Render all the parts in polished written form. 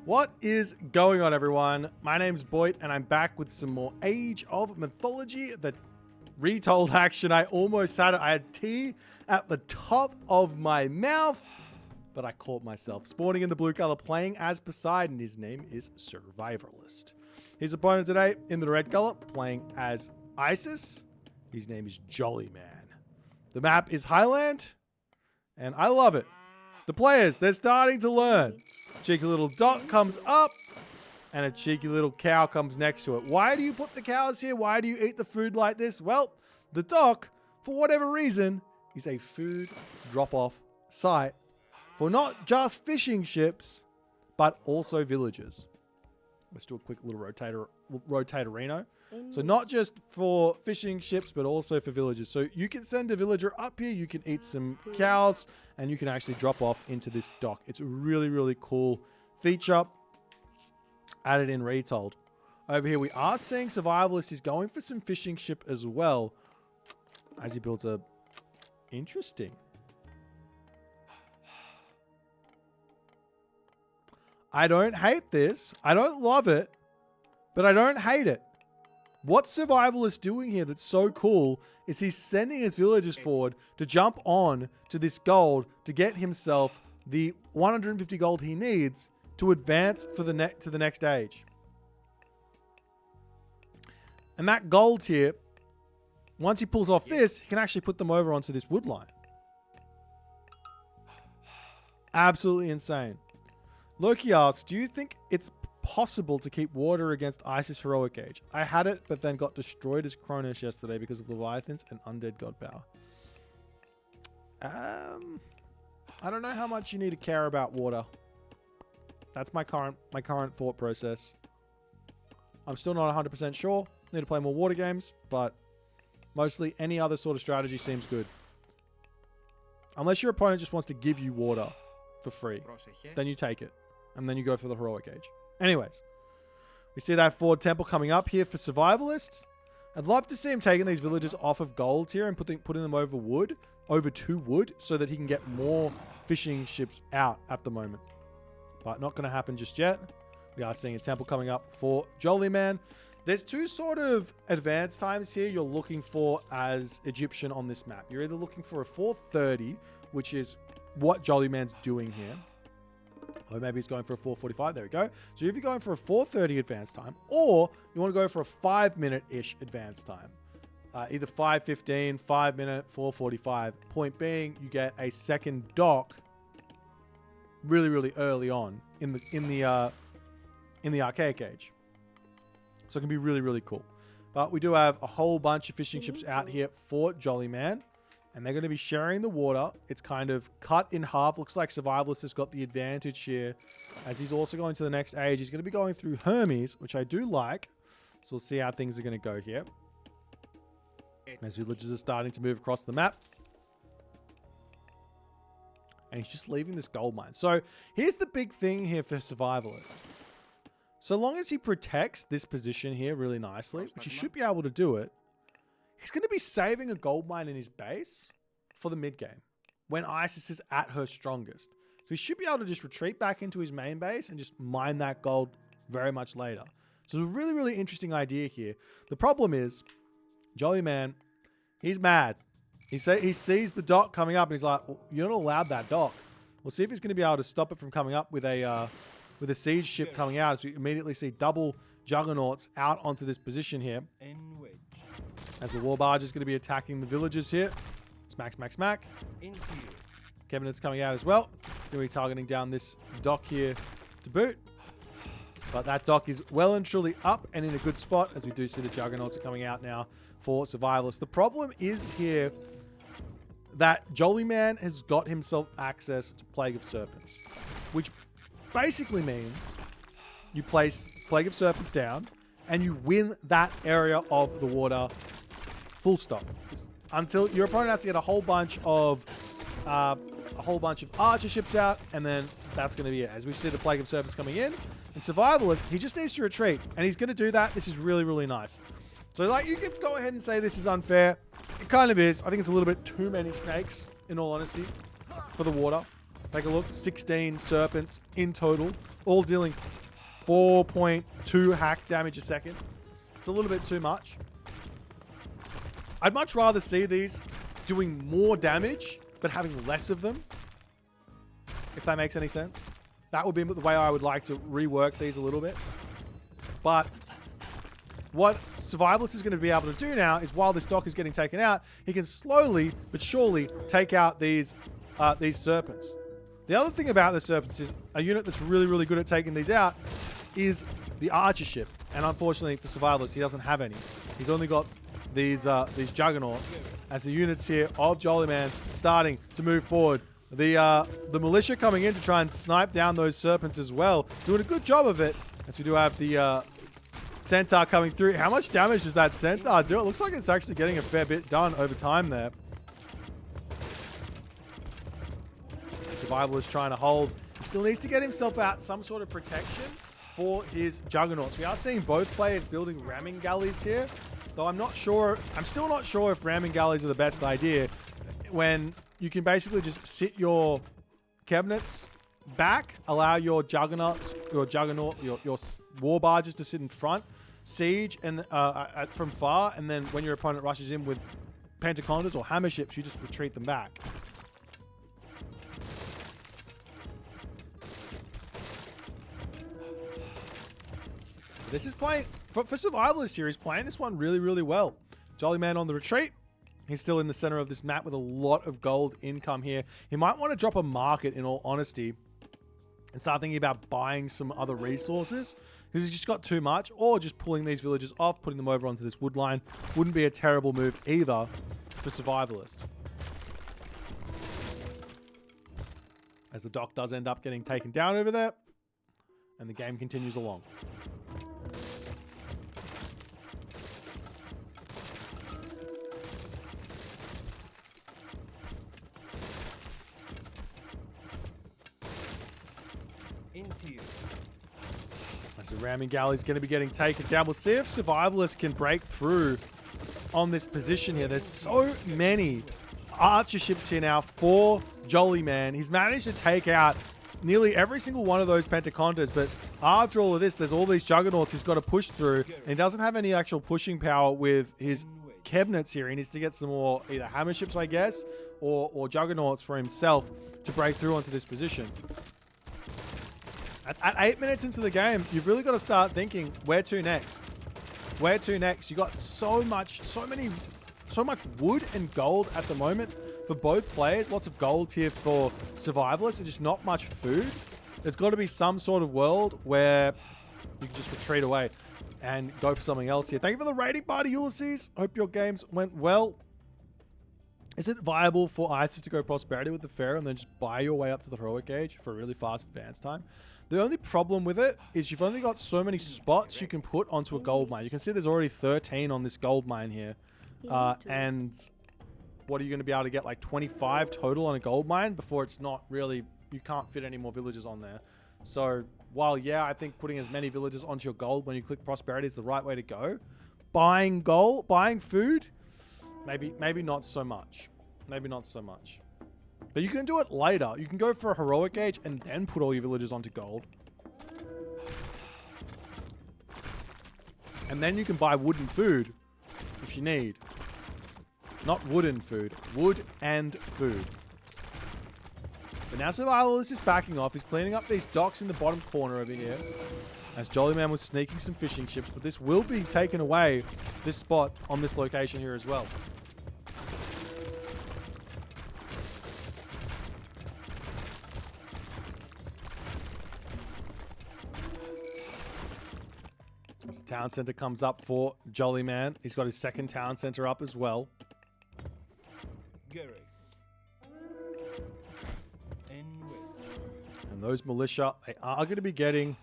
What is going on, everyone? My name's Boit, and I'm back with some more Age of Mythology, the retold action. I almost had it. I had tea at the top of my mouth, but I caught myself. Spawning in the blue color, playing as Poseidon. His name is Survivalist. His opponent today, in the red color, playing as Isis. His name is Jollyman. The map is Highland, and I love it. The players, they're starting to learn. Cheeky little dot comes up, and a cheeky little cow comes next to it. Why do you put the cows here? Why do you eat the food like this? Well, the dock, for whatever reason, is a food drop-off site for not just fishing ships, but also villagers. Let's do a quick little rotatorino. So not just for fishing ships, but also for villagers. So you can send a villager up here, you can eat some cows, and you can actually drop off into this dock. It's a really, really cool feature added in Retold. Over here, we are seeing Survivalist is going for some fishing ship as well, as he builds a... Interesting. I don't hate this. I don't love it, but I don't hate it. What Survivalist doing here that's so cool is he's sending his villagers forward to jump on to this gold to get himself the 150 gold he needs to advance for to the next age. And that gold here, once he pulls off this, he can actually put them over onto this wood line. Absolutely insane. Loki asks, do you think it's possible to keep water against Isis Heroic Age? I had it, but then got destroyed as Cronus yesterday because of Leviathans and Undead God Power. I don't know how much you need to care about water. That's my current thought process. I'm still not 100% sure. Need to play more water games, but mostly any other sort of strategy seems good. Unless your opponent just wants to give you water for free, then you take it. And then you go for the Heroic Age. Anyways, we see that forward temple coming up here for Survivalist. I'd love to see him taking these villagers off of gold here and putting them over to wood, so that he can get more fishing ships out at the moment. But not going to happen just yet. We are seeing a temple coming up for Jollyman. There's two sort of advance times here you're looking for as Egyptian on this map. You're either looking for a 430, which is what Jollyman's doing here. Or maybe he's going for a 4:45. There we go. So if you're going for a 4:30 advance time, or you want to go for a 5-minute-ish advance time, either 5:15, 5-minute, 4:45. Point being, you get a second dock really, really early on in the archaic age. So it can be really, really cool. But we do have a whole bunch of fishing ships out here for Jollyman. And they're going to be sharing the water. It's kind of cut in half. Looks like Survivalist has got the advantage here, as he's also going to the next age. He's going to be going through Hermes, which I do like. So we'll see how things are going to go here, as villagers are starting to move across the map. And he's just leaving this gold mine. So here's the big thing here for Survivalist. So long as he protects this position here really nicely, which he should be able to do it, he's going to be saving a gold mine in his base for the mid game when Isis is at her strongest. So he should be able to just retreat back into his main base and just mine that gold very much later. So it's a really, really interesting idea here. The problem is, Jollyman, he's mad. He sees the dock coming up and he's like, well, you're not allowed that dock. We'll see if he's going to be able to stop it from coming up with a siege ship coming out, as we immediately see double juggernauts out onto this position here. As the war barge is going to be attacking the villagers here. Smack, smack, smack. Cabinet's coming out as well. Going to be targeting down this dock here to boot. But that dock is well and truly up and in a good spot, as we do see the juggernauts are coming out now for Survivalists. The problem is here that Jollyman has got himself access to Plague of Serpents, which basically means you place Plague of Serpents down and you win that area of the water. Full stop. Until your opponent has to get a whole bunch of archer ships out, and then that's going to be it. As we see the Plague of Serpents coming in, and Survivalist, he just needs to retreat, and he's going to do that. This is really, really nice. So, like, you can go ahead and say this is unfair. It kind of is. I think it's a little bit too many snakes, in all honesty, for the water. Take a look. 16 serpents in total, all dealing 4.2 hack damage a second. It's a little bit too much. I'd much rather see these doing more damage, but having less of them. If that makes any sense. That would be the way I would like to rework these a little bit. But what Survivalist is going to be able to do now is, while this dock is getting taken out, he can slowly but surely take out these serpents. The other thing about the serpents is a unit that's really, really good at taking these out is the archer ship. And unfortunately for Survivalist, he doesn't have any. He's only got these juggernauts as the units here of Jollyman starting to move forward. The militia coming in to try and snipe down those serpents as well. Doing a good job of it. As we do have the centaur coming through. How much damage does that centaur do? It looks like it's actually getting a fair bit done over time there. Survivalist trying to hold. He still needs to get himself out some sort of protection for his juggernauts. We are seeing both players building ramming galleys here, though I'm still not sure if ramming galleys are the best idea when you can basically just sit your cabinets back, allow your juggernauts, your war barges to sit in front, siege and from far, and then when your opponent rushes in with pentacondas or hammer ships, you just retreat them back. This is playing, for Survivalist here, he's playing this one really, really well. Jollyman on the retreat. He's still in the center of this map with a lot of gold income here. He might want to drop a market, in all honesty, and start thinking about buying some other resources, because he's just got too much, or just pulling these villages off, putting them over onto this wood line. Wouldn't be a terrible move either for Survivalist. As the dock does end up getting taken down over there, and the game continues along. So ramming galley is going to be getting taken down. We'll see if Survivalist can break through on this position here. There's so many archer ships here now for Jollyman. He's managed to take out nearly every single one of those pentacondas, but after all of this, there's all these juggernauts he's got to push through, and he doesn't have any actual pushing power with his cabinets here. He needs to get some more either hammer ships, I guess, or juggernauts for himself to break through onto this position. At 8 minutes into the game, you've really got to start thinking, where to next? Where to next? You got so much wood and gold at the moment for both players. Lots of gold here for Survivalists and just not much food. There's got to be some sort of world where you can just retreat away and go for something else here. Thank you for the rating party, Ulysses. Hope your games went well. Is it viable for ISIS to go Prosperity with the Pharaoh and then just buy your way up to the Heroic Age for a really fast advance time? The only problem with it is you've only got so many spots you can put onto a gold mine. You can see there's already 13 on this gold mine here. And what are you going to be able to get, like 25 total on a gold mine before it's not really, you can't fit any more villages on there. So while, yeah, I think putting as many villages onto your gold when you click Prosperity is the right way to go. Buying gold, buying food, maybe not so much. Maybe not so much. But you can do it later. You can go for a Heroic Age and then put all your villages onto gold. And then you can buy wood and food if you need. Not wooden food. Wood and food. But now Survivalist is backing off. He's cleaning up these docks in the bottom corner over here. As Jollyman was sneaking some fishing ships. But this will be taken away, this spot on this location here as well. As the town center comes up for Jollyman. He's got his second town center up as well. And those militia, they are going to be getting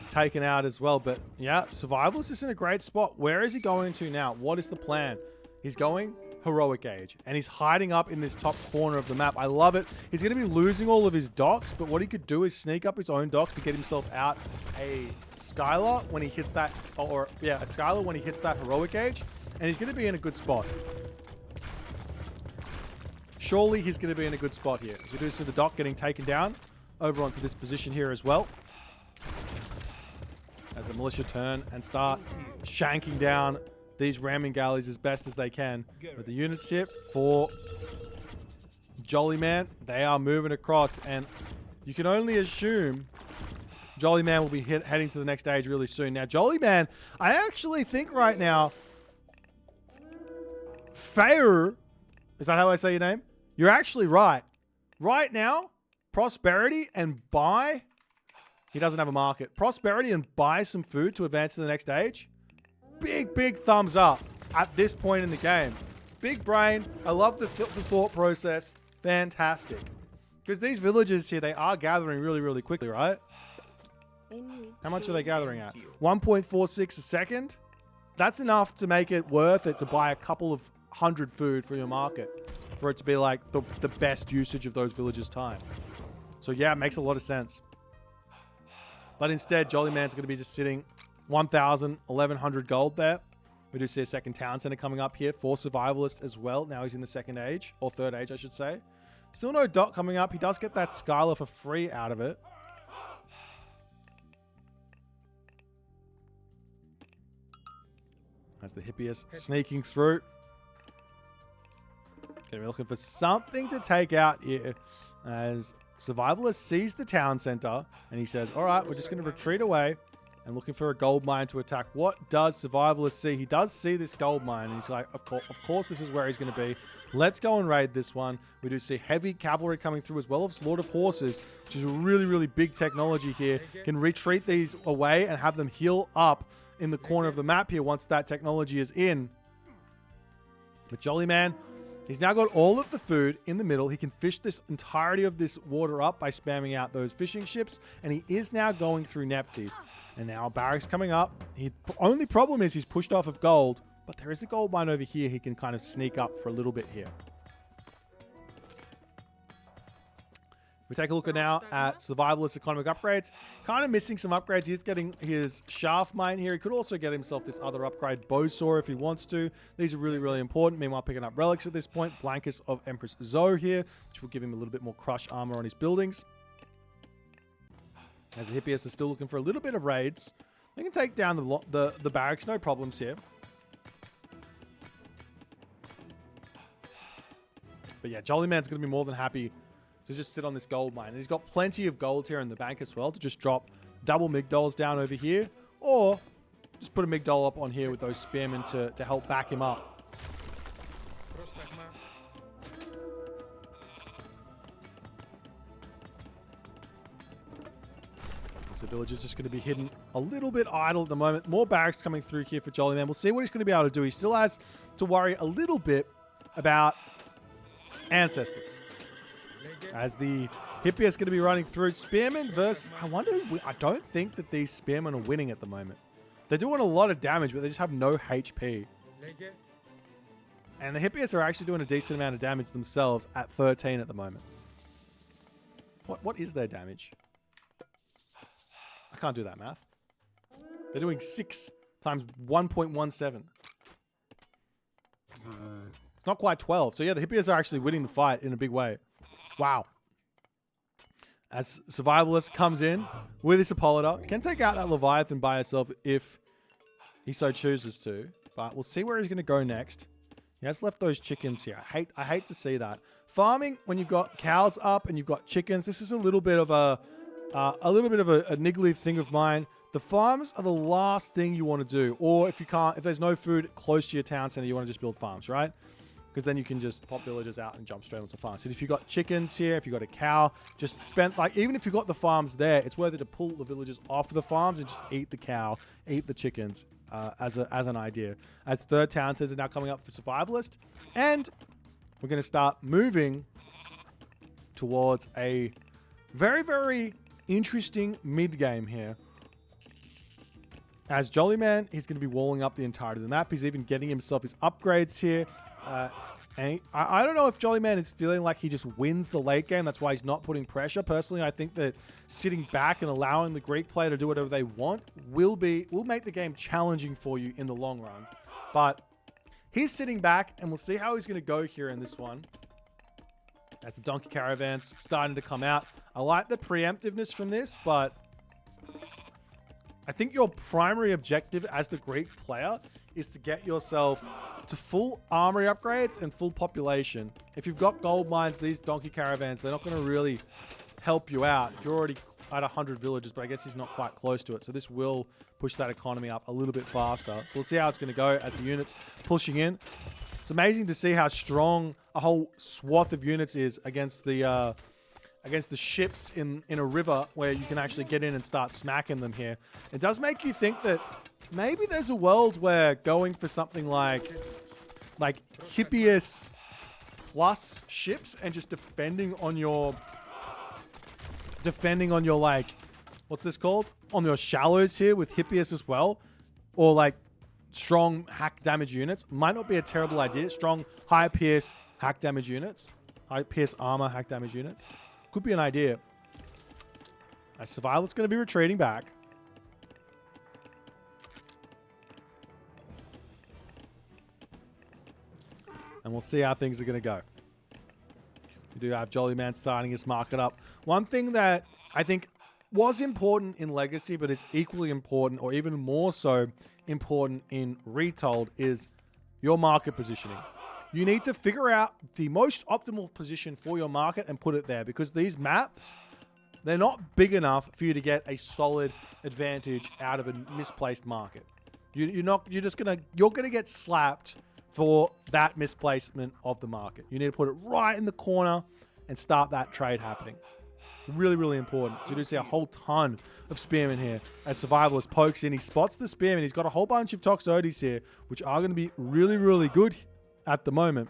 taken out as well. But yeah, Survivalist is in a great spot. Where is he going to now? What is the plan? He's going Heroic Age. And he's hiding up in this top corner of the map. I love it. He's going to be losing all of his docks. But what he could do is sneak up his own docks to get himself out a Skylar when he hits that, a Skylar when he hits that Heroic Age. And he's going to be in a good spot. surely he's going to be in a good spot here. As we do see the dock getting taken down over onto this position here as well. As the militia turn and start shanking down these ramming galleys as best as they can. With the units here for Jollyman, they are moving across, and you can only assume Jollyman will be heading to the next stage really soon. Now, Jollyman, I actually think right now, Fair, is that how I say your name? You're actually right. Right now, prosperity and buy, he doesn't have a market. Prosperity and buy some food to advance to the next stage. Big thumbs up at this point in the game. Big brain. I love the thought process. Fantastic. Because these villagers here, they are gathering really quickly, right? How much are they gathering at? 1.46 a second? That's enough to make it worth it to buy a couple of 100 food for your market. For it to be like the best usage of those villagers' time. So yeah, it makes a lot of sense. But instead, Jollyman's going to be just sitting 1,000, 1,100 gold there. We do see a second town center coming up here for Survivalist as well. Now he's in the second age, or third age, I should say. Still no dot coming up. He does get that Skylar for free out of it. As the Hippias sneaking through. Gonna be looking for something to take out here. As Survivalist sees the town center and he says, all right, we're just going to retreat away and looking for a gold mine to attack. What does Survivalist see? He does see this gold mine and he's like, of course this is where he's going to be. Let's go and raid this one. We do see heavy cavalry coming through as well as Lord of Horses, which is a really big technology here. Can retreat these away and have them heal up in the corner of the map here once that technology is in. But Jollyman, he's now got all of the food in the middle. He can fish this entirety of this water up by spamming out those fishing ships. And he is now going through Nephthys. And now barracks coming up. Only problem is he's pushed off of gold. But there is a gold mine over here he can kind of sneak up for a little bit here. We take a look now at Survivalist economic upgrades. Kind of missing some upgrades. He's getting his shaft mine here. He could also get himself this other upgrade, bow saw, if he wants to. These are really important. Meanwhile, picking up relics at this point. Blankets of Empress Zoe here, which will give him a little bit more crush armor on his buildings. As the Hippias are still looking for a little bit of raids. They can take down the barracks, no problems here. But yeah, Jollyman's going to be more than happy to just sit on this gold mine. And he's got plenty of gold here in the bank as well to just drop double Migdols down over here. Or just put a Migdol up on here with those spearmen to help back him up. So the village is just going to be hidden a little bit idle at the moment. More barracks coming through here for Jollyman. We'll see what he's going to be able to do. He still has to worry a little bit about ancestors. As the Hippie is going to be running through Spearmen versus... I don't think that these Spearmen are winning at the moment. They're doing a lot of damage, but they just have no HP. And the Hippias are actually doing a decent amount of damage themselves at 13 at the moment. What is their damage? I can't do that math. They're doing 6 times 1.17. It's not quite 12. So yeah, the Hippias are actually winning the fight in a big way. Wow. As Survivalist comes in with his Hippolyta, can take out that Leviathan by herself if he so chooses to. But we'll see where he's going to go next. He has left those chickens here. I hate to see that. Farming, when you've got cows up and you've got chickens, this is a little bit of a niggly thing of mine. The farms are the last thing you want to do. Or if there's no food close to your town center, you want to just build farms, right? Because then you can just pop villagers out and jump straight onto farms. So if you've got chickens here, if you've got a cow, just even if you've got the farms there, it's worth it to pull the villagers off the farms and just eat the cow, eat the chickens as an idea. As third town centers are now coming up for Survivalist. And we're going to start moving towards a very interesting mid-game here. As Jollyman, he's going to be walling up the entirety of the map. He's even getting himself his upgrades here. And I don't know if Jollyman is feeling like he just wins the late game. That's why he's not putting pressure. Personally, I think that sitting back and allowing the Greek player to do whatever they want will make the game challenging for you in the long run. But he's sitting back, and we'll see how he's going to go here in this one. As the donkey caravans starting to come out. I like the preemptiveness from this, but I think your primary objective as the Greek player is to get yourself to full armory upgrades and full population. If you've got gold mines, these donkey caravans, they're not going to really help you out. You're already at 100 villages, but I guess he's not quite close to it. So this will push that economy up a little bit faster. So we'll see how it's going to go as the units pushing in. It's amazing to see how strong a whole swath of units is against the ships in a river where you can actually get in and start smacking them here. It does make you think that maybe there's a world where going for something like Hippias plus ships and just defending on your like, what's this called? On your shallows here with Hippias as well, or like strong hack damage units might not be a terrible idea. Strong high pierce hack damage units, high pierce armor hack damage units could be an idea. Survivalist's going to be retreating back. And we'll see how things are going to go. We do have Jollyman starting his market up. One thing that I think was important in Legacy, but is equally important, or even more so important in Retold, is your market positioning. You need to figure out the most optimal position for your market and put it there, because these maps, they're not big enough for you to get a solid advantage out of a misplaced market. You're gonna get slapped for that misplacement of the market. You need to put it right in the corner and start that trade happening. Really, really important. So you do see a whole ton of spearmen here as Survivalist pokes in. He spots the spearmen. He's got a whole bunch of Toxotes here, which are going to be really, really good at the moment.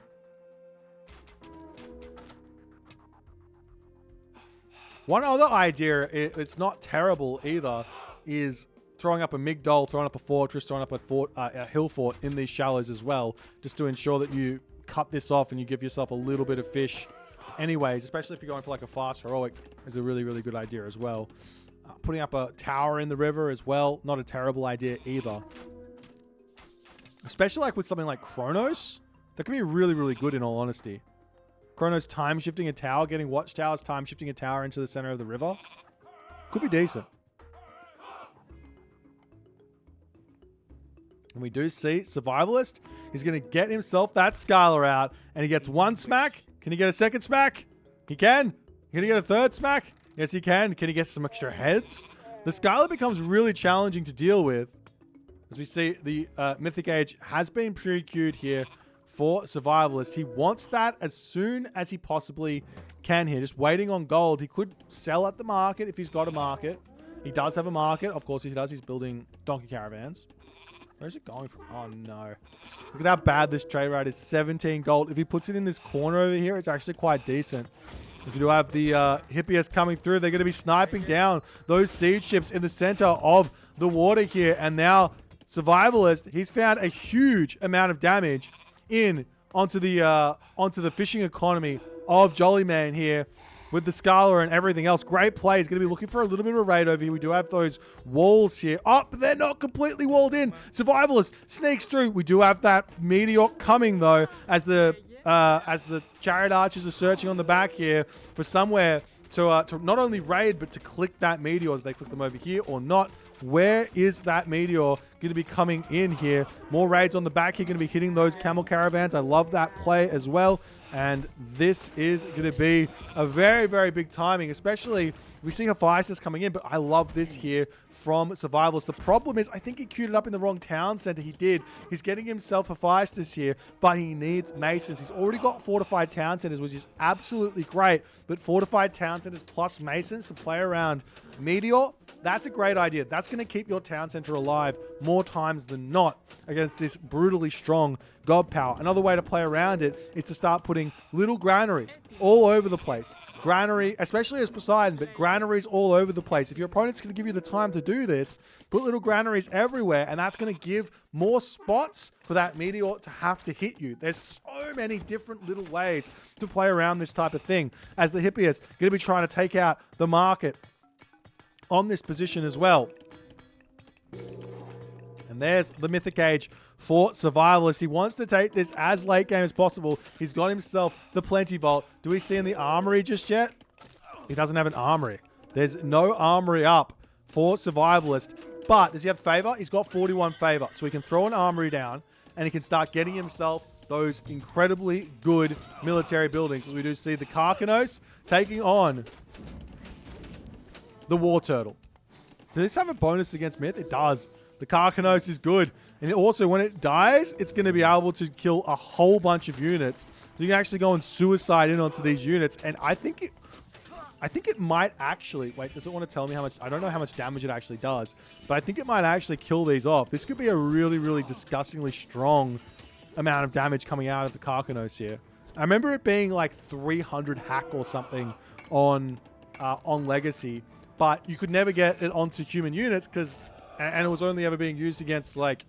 One other idea, it's not terrible either, is throwing up a Migdol, throwing up a fortress, throwing up a hill fort in these shallows as well, just to ensure that you cut this off and you give yourself a little bit of fish anyways, especially if you're going for like a fast heroic, is a really, really good idea as well. Putting up a tower in the river as well, not a terrible idea either. Especially like with something like Chronos, that can be really, really good in all honesty. Chronos time shifting a tower, getting watchtowers, time shifting a tower into the center of the river. Could be decent. And we do see Survivalist. He's going to get himself that Scalar out, and he gets one smack. Can he get a second smack? He can. Can he get a third smack? Yes, he can. Can he get some extra heads? The Scalar becomes really challenging to deal with. As we see, the Mythic Age has been pre-queued here for Survivalist. He wants that as soon as he possibly can here. Just waiting on gold. He could sell at the market if he's got a market. He does have a market. Of course he does. He's building donkey caravans. Where's it going from? Oh, no. Look at how bad this trade route is. 17 gold. If he puts it in this corner over here, it's actually quite decent. Because we do have the Hippias coming through. They're going to be sniping down those siege ships in the center of the water here. And now Survivalist, he's found a huge amount of damage in onto the fishing economy of Jollyman here. With the Scalar and everything else. Great play. He's going to be looking for a little bit of a raid over here. We do have those walls here. Oh, but they're not completely walled in. Survivalist sneaks through. We do have that meteor coming, though, as the chariot archers are searching on the back here for somewhere to not only raid, but to click that meteor. If they click them over here or not. Where is that meteor going to be coming in here? More raids on the back here, going to be hitting those camel caravans. I love that play as well. And this is going to be a very, very big timing, especially we see Hephaestus coming in, but I love this here from Survivalist. The problem is I think he queued it up in the wrong town center. He did. He's getting himself Hephaestus here, but he needs Masons. He's already got fortified town centers, which is absolutely great, but fortified town centers plus Masons to play around Meteor, that's a great idea. That's going to keep your town center alive more times than not against this brutally strong god power. Another way to play around it is to start putting little granaries all over the place. Granary, especially as Poseidon, but granaries all over the place. If your opponent's going to give you the time to do this, put little granaries everywhere, and that's going to give more spots for that meteor to have to hit you. There's so many different little ways to play around this type of thing, as the Hippias going to be trying to take out the market on this position as well. And And there's the Mythic Age for Survivalist. He wants to take this as late game as possible. He's got himself the Plenty Vault. Do we see in the armory just yet? He doesn't have an armory. There's no armory up for Survivalist. But does he have favor? He's got 41 favor. So he can throw an armory down and he can start getting himself those incredibly good military buildings. As we do see the Karkanos taking on the War Turtle. Does this have a bonus against Myth? It does. The Karkanos is good. And also, when it dies, it's going to be able to kill a whole bunch of units. So you can actually go and suicide in onto these units. And I think it might actually... Wait, does it want to tell me how much... I don't know how much damage it actually does. But I think it might actually kill these off. This could be a really, really disgustingly strong amount of damage coming out of the Karkanos here. I remember it being like 300 hack or something on Legacy. But you could never get it onto human units because... And it was only ever being used against like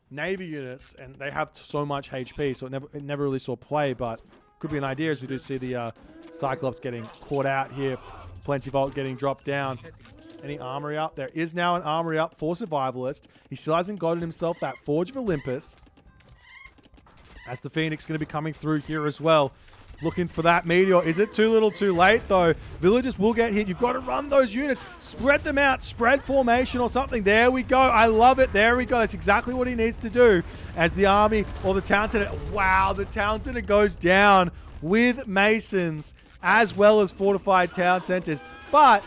Navy units. And they have so much HP. So it never really saw play. But could be an idea as we do see the... Cyclops getting caught out here. Plenty Vault getting dropped down. Any armory up? There is now an armory up for Survivalist. He still hasn't gotten himself that Forge of Olympus. As the Phoenix going to be coming through here as well. Looking for that meteor. Is it too little too late though? Villagers will get hit. You've got to run those units. Spread them out. Spread formation or something. There we go. I love it. There we go. That's exactly what he needs to do. As the army or the town center. Wow, the town center goes down with masons as well as fortified town centers. But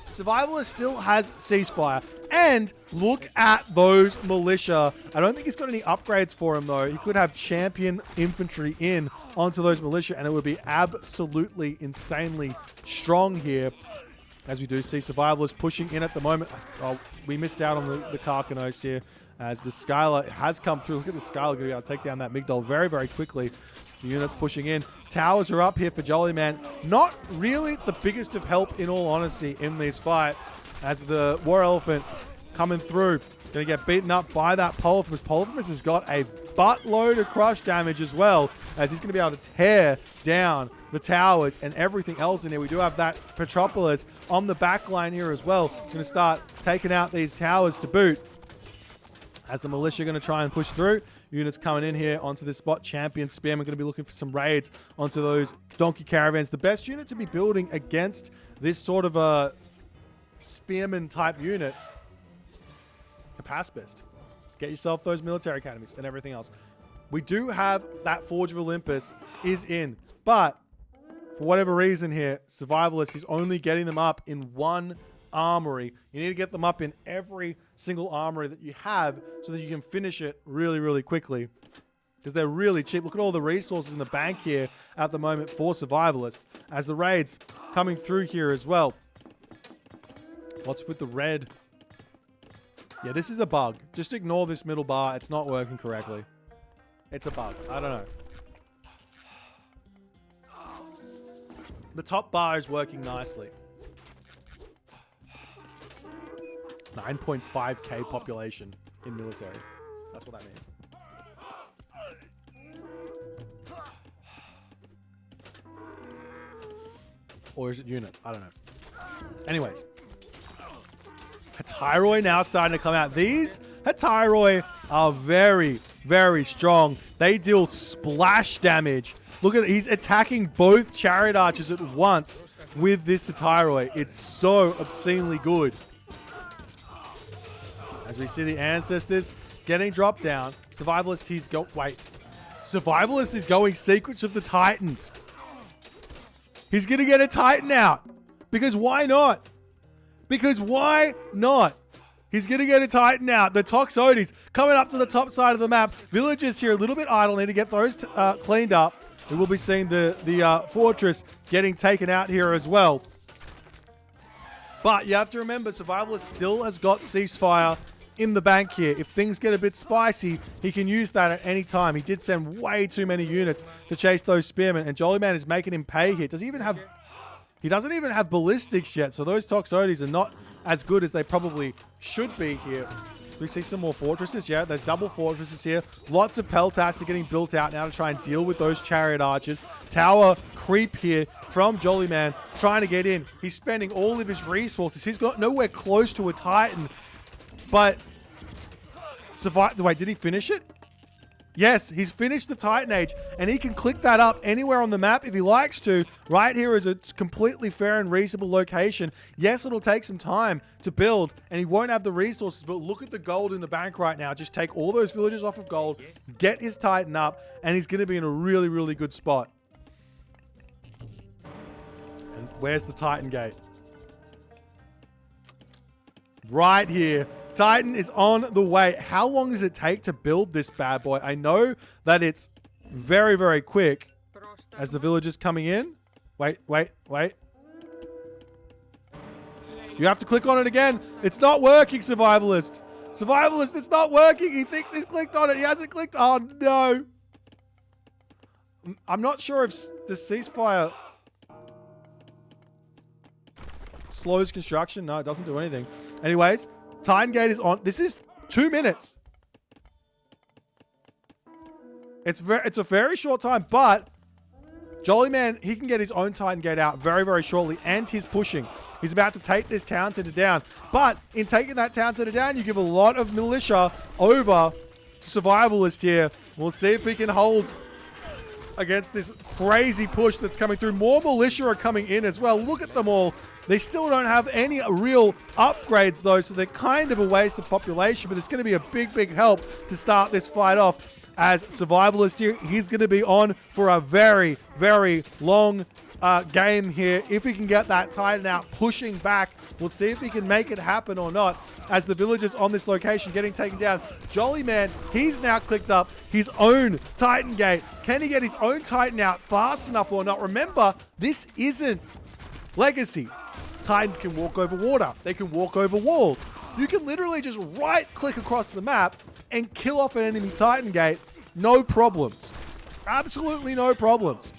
Survivalist still has ceasefire. And look at those militia. I don't think he's got any upgrades for him, though. He could have champion infantry in onto those militia, and it would be absolutely insanely strong here. As we do see Survivalist pushing in at the moment. Oh, we missed out on the Karkanos here. As the Skylar has come through. Look at the Skylar going to be able to take down that Migdol very, very quickly. The units pushing in. Towers are up here for Jollyman. Not really the biggest of help, in all honesty, in these fights. As the War Elephant coming through. Going to get beaten up by that Polyphemus. Polyphemus has got a buttload of crush damage as well. As he's going to be able to tear down the towers and everything else in here. We do have that Petropolis on the back line here as well. Going to start taking out these towers to boot. As the militia are going to try and push through. Units coming in here onto this spot. Champion Spearman going to be looking for some raids onto those donkey caravans. The best unit to be building against this sort of a Spearman type unit, a pacifist. Get yourself those military academies and everything else. We do have that Forge of Olympus is in, but for whatever reason here, Survivalist is only getting them up in one armory. You need to get them up in every single armory that you have so that you can finish it really, really quickly. Because they're really cheap. Look at all the resources in the bank here at the moment for Survivalist. As the raids coming through here as well. What's with the red? Yeah, this is a bug. Just ignore this middle bar. It's not working correctly. It's a bug. I don't know. The top bar is working nicely. 9.5k population in military. That's what that means. Or is it units? I don't know. Anyways. Hatyroi now starting to come out. These Hatyroi are very, very strong. They deal splash damage. Look at it. He's attacking both chariot archers at once with this Hatyroi. It's so obscenely good. As we see the ancestors getting dropped down. Survivalist, Survivalist is going Secrets of the Titans. He's going to get a Titan out. Because why not? Because why not? He's going to get a Titan out. The Toxotes coming up to the top side of the map. Villagers here a little bit idle. Need to get those cleaned up. We will be seeing the fortress getting taken out here as well. But you have to remember, Survivalist still has got ceasefire in the bank here. If things get a bit spicy, he can use that at any time. He did send way too many units to chase those spearmen, and Jollyman is making him pay here. Does he even have... He doesn't even have ballistics yet, so those Toxotes are not as good as they probably should be here. We see some more fortresses. Yeah, there's double fortresses here. Lots of Peltasts are getting built out now to try and deal with those chariot archers. Tower creep here from Jollyman, trying to get in. He's spending all of his resources. He's got nowhere close to a Titan, but Wait, did he finish it? Yes, he's finished the Titan Age, and he can click that up anywhere on the map if he likes to. Right here is a completely fair and reasonable location. Yes, it'll take some time to build, and he won't have the resources, but look at the gold in the bank right now. Just take all those villagers off of gold, get his Titan up, and he's going to be in a really, really good spot. And where's the Titan Gate? Right here. Titan is on the way. How long does it take to build this bad boy? I know that it's very, very quick as the villagers coming in. Wait. You have to click on it again. It's not working, Survivalist. Survivalist, it's not working. He thinks he's clicked on it. He hasn't clicked. Oh, no. I'm not sure if the ceasefire slows construction. No, it doesn't do anything. Anyways, Titan Gate is on. This is 2 minutes. It's a very short time, but Jollyman, he can get his own Titan Gate out very, very shortly, and he's pushing. He's about to take this town center down. But in taking that town center down, you give a lot of militia over to Survivalist here. We'll see if we can hold against this crazy push that's coming through. More militia are coming in as well. Look at them all. They still don't have any real upgrades, though, so they're kind of a waste of population, but it's going to be a big, big help to start this fight off. As Survivalist here, he's going to be on for a very, very long game here. If he can get that Titan out, pushing back, we'll see if he can make it happen or not. As the villagers on this location getting taken down, Jollyman, he's now clicked up his own Titan Gate. Can he get his own Titan out fast enough or not? Remember, this isn't Legacy. Titans can walk over water. They can walk over walls. You can literally just right-click across the map and kill off an enemy Titan Gate. No problems. Absolutely no problems.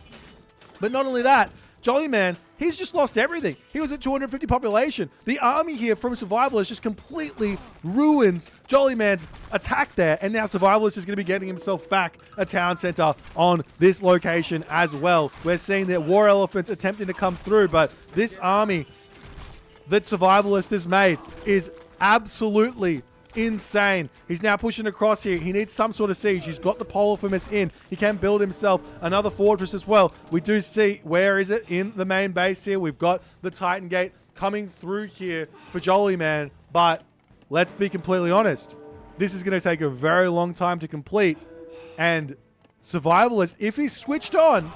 But not only that, Jollyman, he's just lost everything. He was at 250 population. The army here from Survivalist just completely ruins Jollyman's attack there. And now Survivalist is going to be getting himself back a town center on this location as well. We're seeing the war elephants attempting to come through, but this army that Survivalist has made is absolutely insane. He's now pushing across here. He needs some sort of siege. He's got the Polyphemus in. He can build himself another fortress as well. We do see, where is it? In the main base here, we've got the Titan Gate coming through here for Jollyman. But let's be completely honest. This is going to take a very long time to complete. And Survivalist, if he's switched on,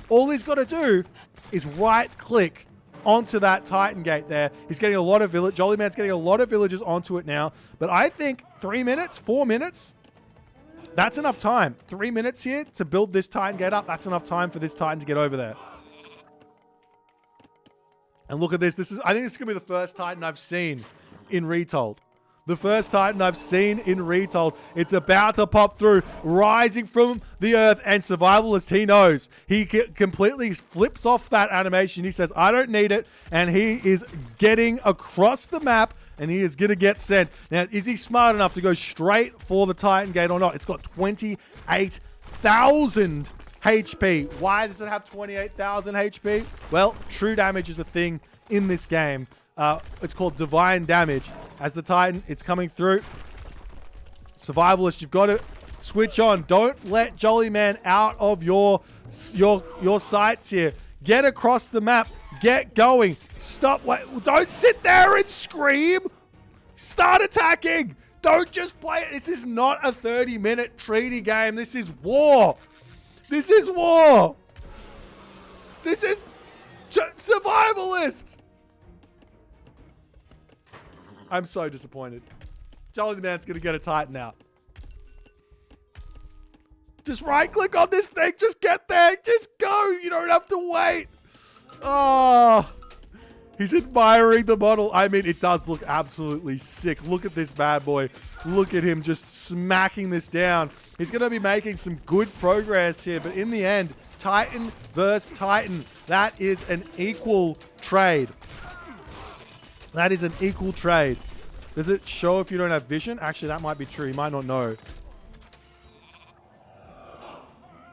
all he's got to do is right-click onto that Titan Gate there. He's getting a lot of Jollyman's getting a lot of villagers onto it now. But I think 3 minutes, 4 minutes, that's enough time. 3 minutes here to build this Titan Gate up. That's enough time for this Titan to get over there. And look at this. I think this is going to be the first Titan I've seen in Retold. The first Titan I've seen in Retold. It's about to pop through, rising from the earth, and Survivalist, he knows. He completely flips off that animation. He says, I don't need it, and he is getting across the map, and he is going to get sent. Now, is he smart enough to go straight for the Titan Gate or not? It's got 28,000 HP. Why does it have 28,000 HP? Well, true damage is a thing in this game. It's called divine damage. As the Titan, it's coming through. Survivalist, you've got to switch on. Don't let Jollyman out of your sights here. Get across the map. Get going. Stop. Wait, don't sit there and scream. Start attacking. Don't just play it. This is not a 30-minute treaty game. This is war. This is war. This is Survivalist. I'm so disappointed. Jollyman's going to get a Titan out. Just right-click on this thing. Just get there. Just go. You don't have to wait. Oh, he's admiring the model. I mean, it does look absolutely sick. Look at this bad boy. Look at him just smacking this down. He's going to be making some good progress here. But in the end, Titan versus Titan. That is an equal trade. That is an equal trade. Does it show if you don't have vision? Actually, that might be true. He might not know.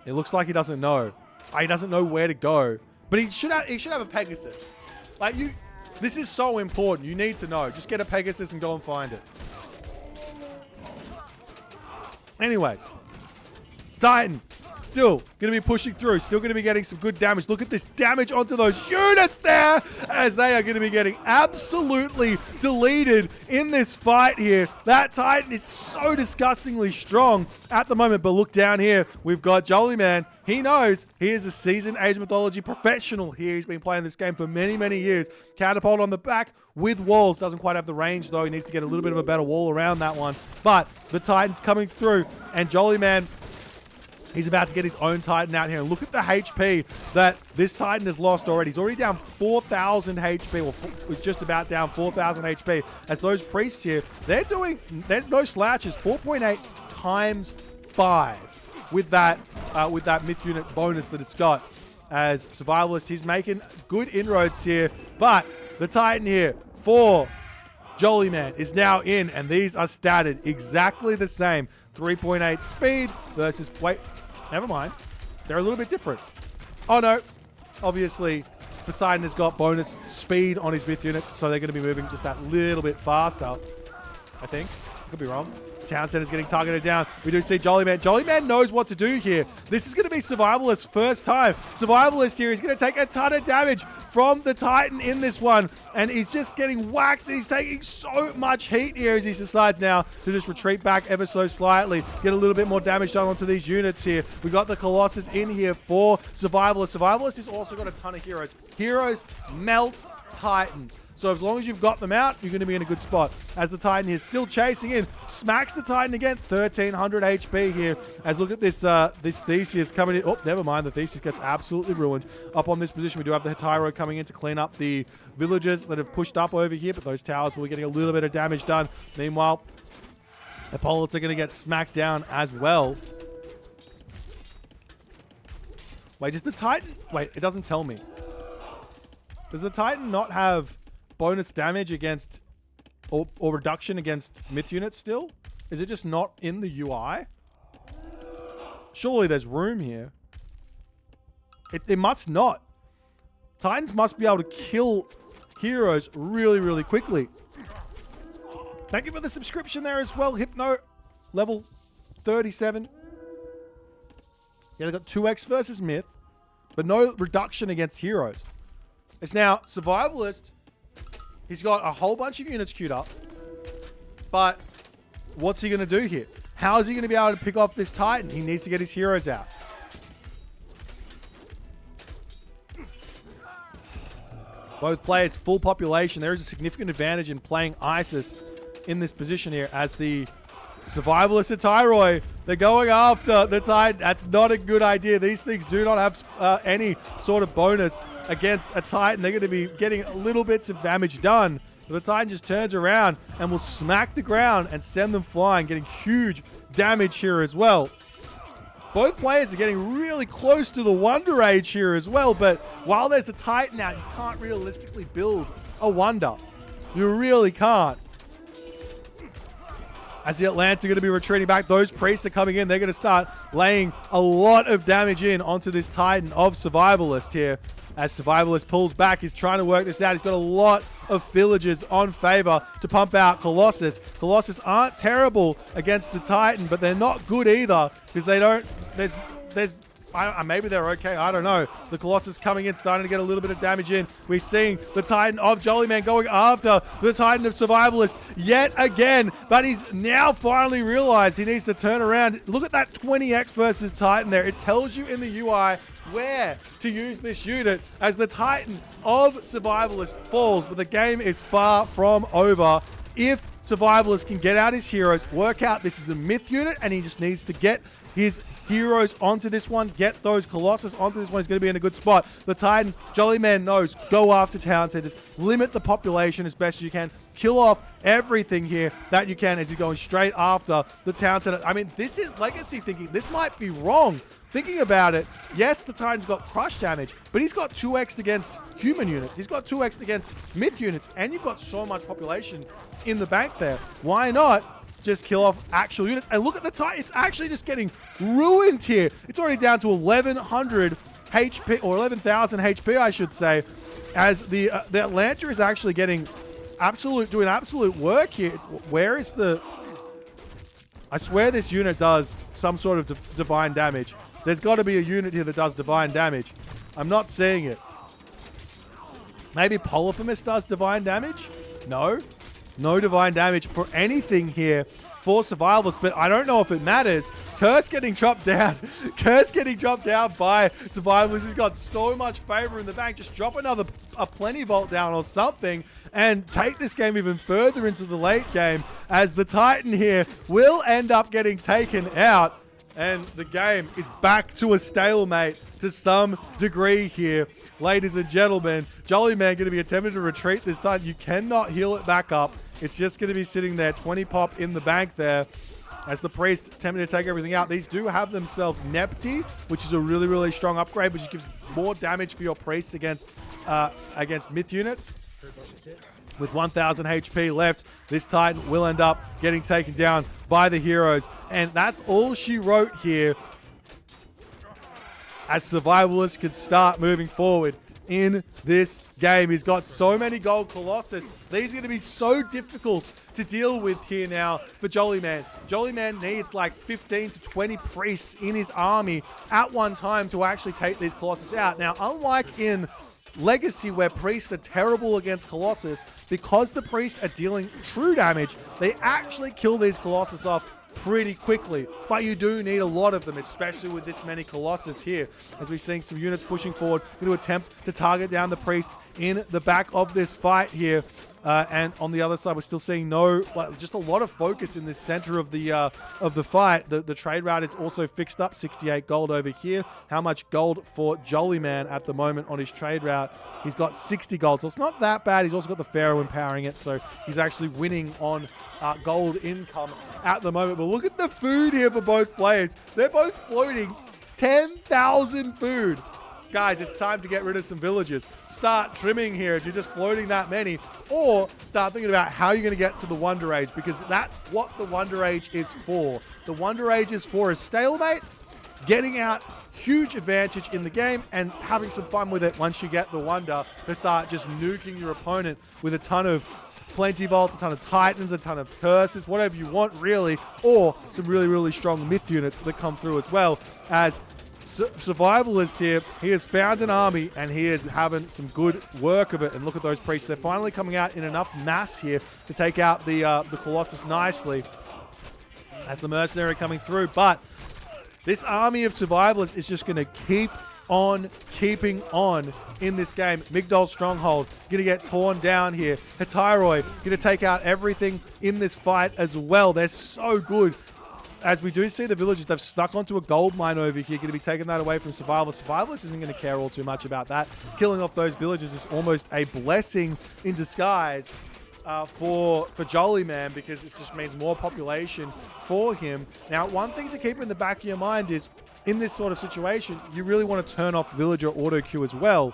It looks like he doesn't know. He doesn't know where to go. But he should have a Pegasus. Like, this is so important. You need to know. Just get a Pegasus and go and find it. Anyways, Titan still going to be pushing through. Still going to be getting some good damage. Look at this damage onto those units there as they are going to be getting absolutely deleted in this fight here. That Titan is so disgustingly strong at the moment. But look down here. We've got Jollyman. He knows he is a seasoned Age of Mythology professional here. He's been playing this game for many, many years. Catapult on the back with walls. Doesn't quite have the range, though. He needs to get a little bit of a better wall around that one. But the Titan's coming through. And Jollyman, he's about to get his own Titan out here. And look at the HP that this Titan has lost already. He's already down 4,000 HP, or was just about down 4,000 HP. As those priests here, there's no slouches. 4.8 times 5 with that myth unit bonus that it's got. As Survivalist, he's making good inroads here. But the Titan here for Jollyman is now in, and these are statted exactly the same. 3.8 speed versus... Wait, never mind. They're a little bit different. Oh, no. Obviously, Poseidon has got bonus speed on his myth units, so they're going to be moving just that little bit faster, I think. Could be wrong. Town Center's getting targeted down. We do see Jollyman. Jollyman knows what to do here. This is going to be Survivalist's first time. Survivalist here is going to take a ton of damage from the Titan in this one. And he's just getting whacked. And he's taking so much heat here as he decides now to just retreat back ever so slightly. Get a little bit more damage done onto these units here. We got the Colossus in here for Survivalist. Survivalist has also got a ton of heroes. Heroes melt Titans. So as long as you've got them out, you're going to be in a good spot. As the Titan is still chasing in, smacks the Titan again, 1,300 HP here. As look at this this Theseus coming in. Oh, never mind. The Theseus gets absolutely ruined. Up on this position, we do have the Hetairo coming in to clean up the villagers that have pushed up over here, but those towers will be getting a little bit of damage done. Meanwhile, Apollots are going to get smacked down as well. Wait, does the Titan... Wait, it doesn't tell me. Does the Titan not have bonus damage against or reduction against myth units still? Is it just not in the UI? Surely there's room here. It must not. Titans must be able to kill heroes really, really quickly. Thank you for the subscription there as well. Hypno, level 37. Yeah, they got 2x versus myth, but no reduction against heroes. It's now Survivalist. He's got a whole bunch of units queued up. But what's he going to do here? How is he going to be able to pick off this Titan? He needs to get his heroes out. Both players full population. There is a significant advantage in playing Isis in this position here as the Survivalist Hetairo. They're going after the Titan. That's not a good idea. These things do not have any sort of bonus against a Titan. They're going to be getting little bits of damage done. But the Titan just turns around and will smack the ground and send them flying, getting huge damage here as well. Both players are getting really close to the Wonder Age here as well, but while there's a Titan out, you can't realistically build a Wonder. You really can't. As the Atlanta are going to be retreating back, those priests are coming in. They're going to start laying a lot of damage in onto this Titan of Survivalist here. As Survivalist pulls back, he's trying to work this out. He's got a lot of villagers on favor to pump out Colossus. Colossus aren't terrible against the Titan, but they're not good either because they don't... maybe they're okay. I don't know. The Colossus coming in, starting to get a little bit of damage in. We're seeing the Titan of Jollyman going after the Titan of Survivalist yet again. But he's now finally realized he needs to turn around. Look at that 20x versus Titan there. It tells you in the UI where to use this unit as the Titan of Survivalist falls. But the game is far from over. If Survivalist can get out his heroes, work out this is a myth unit, and he just needs to get his heroes onto this one, get those Colossus onto this one. He's going to be in a good spot. The Titan, Jollyman knows, go after town centers, limit the population as best as you can, kill off everything here that you can as you're going straight after the town center. I mean, this is legacy thinking. This might be wrong. Thinking about it, yes, the Titan's got crush damage, but he's got 2x against human units. He's got 2x against myth units, and you've got so much population in the bank there. Why not just kill off actual units? And look at the Titan. It's actually just getting ruined here. It's already down to 1,100 HP, or 11,000 HP, I should say, as the Atlanta is actually getting doing absolute work here. Where is the... I swear this unit does some sort of divine damage. There's got to be a unit here that does divine damage. I'm not seeing it. Maybe Polyphemus does divine damage? No. No divine damage for anything here for Survivalist, but I don't know if it matters. Curse getting dropped down. Curse getting dropped down by Survivalist. He's got so much favor in the bank. Just drop a plenty vault down or something and take this game even further into the late game, as the Titan here will end up getting taken out. And the game is back to a stalemate to some degree here. Ladies and gentlemen, Jollyman going to be attempting to retreat this time. You cannot heal it back up. It's just going to be sitting there, 20 pop in the bank there, as the priest attempting to take everything out. These do have themselves Nepti, which is a really, really strong upgrade, which gives more damage for your priest against myth units. With 1,000 HP left, this Titan will end up getting taken down by the heroes. And that's all she wrote here, as Survivalist can start moving forward in this game. He's got so many gold Colossus. These are going to be so difficult to deal with here now for Jollyman. Jollyman needs like 15 to 20 priests in his army at one time to actually take these Colossus out. Now, unlike in Legacy, where priests are terrible against Colossus, because the priests are dealing true damage, they actually kill these Colossus off pretty quickly. But you do need a lot of them, especially with this many Colossus here, as we're seeing some units pushing forward, going to attempt to target down the priests in the back of this fight here. And on the other side, we're still seeing just a lot of focus in this center of the fight. The trade route is also fixed up, 68 gold over here. How much gold for Jollyman at the moment on his trade route? He's got 60 gold, so it's not that bad. He's also got the Pharaoh empowering it, so he's actually winning on gold income at the moment. But look at the food here for both players. They're both floating 10,000 food. Guys, it's time to get rid of some villages. Start trimming here if you're just floating that many, or start thinking about how you're going to get to the Wonder Age, because that's what the Wonder Age is for. The Wonder Age is for a stalemate, getting out huge advantage in the game, and having some fun with it once you get the Wonder, to start just nuking your opponent with a ton of plenty vaults, a ton of Titans, a ton of curses, whatever you want really, or some really, really strong myth units that come through as well. As Survivalist here, he has found an army and he is having some good work of it. And look at those priests. They're finally coming out in enough mass here to take out the Colossus nicely, as the mercenary coming through. But this army of Survivalists is just going to keep on keeping on in this game. Migdol's stronghold going to get torn down here. Hetyroi going to take out everything in this fight as well. They're so good. As we do see the villagers, they've stuck onto a gold mine over here, going to be taking that away from Survivalist. Survivalist isn't going to care all too much about that. Killing off those villagers is almost a blessing in disguise for Jollyman, because it just means more population for him. Now, one thing to keep in the back of your mind is, in this sort of situation, you really want to turn off villager auto queue as well.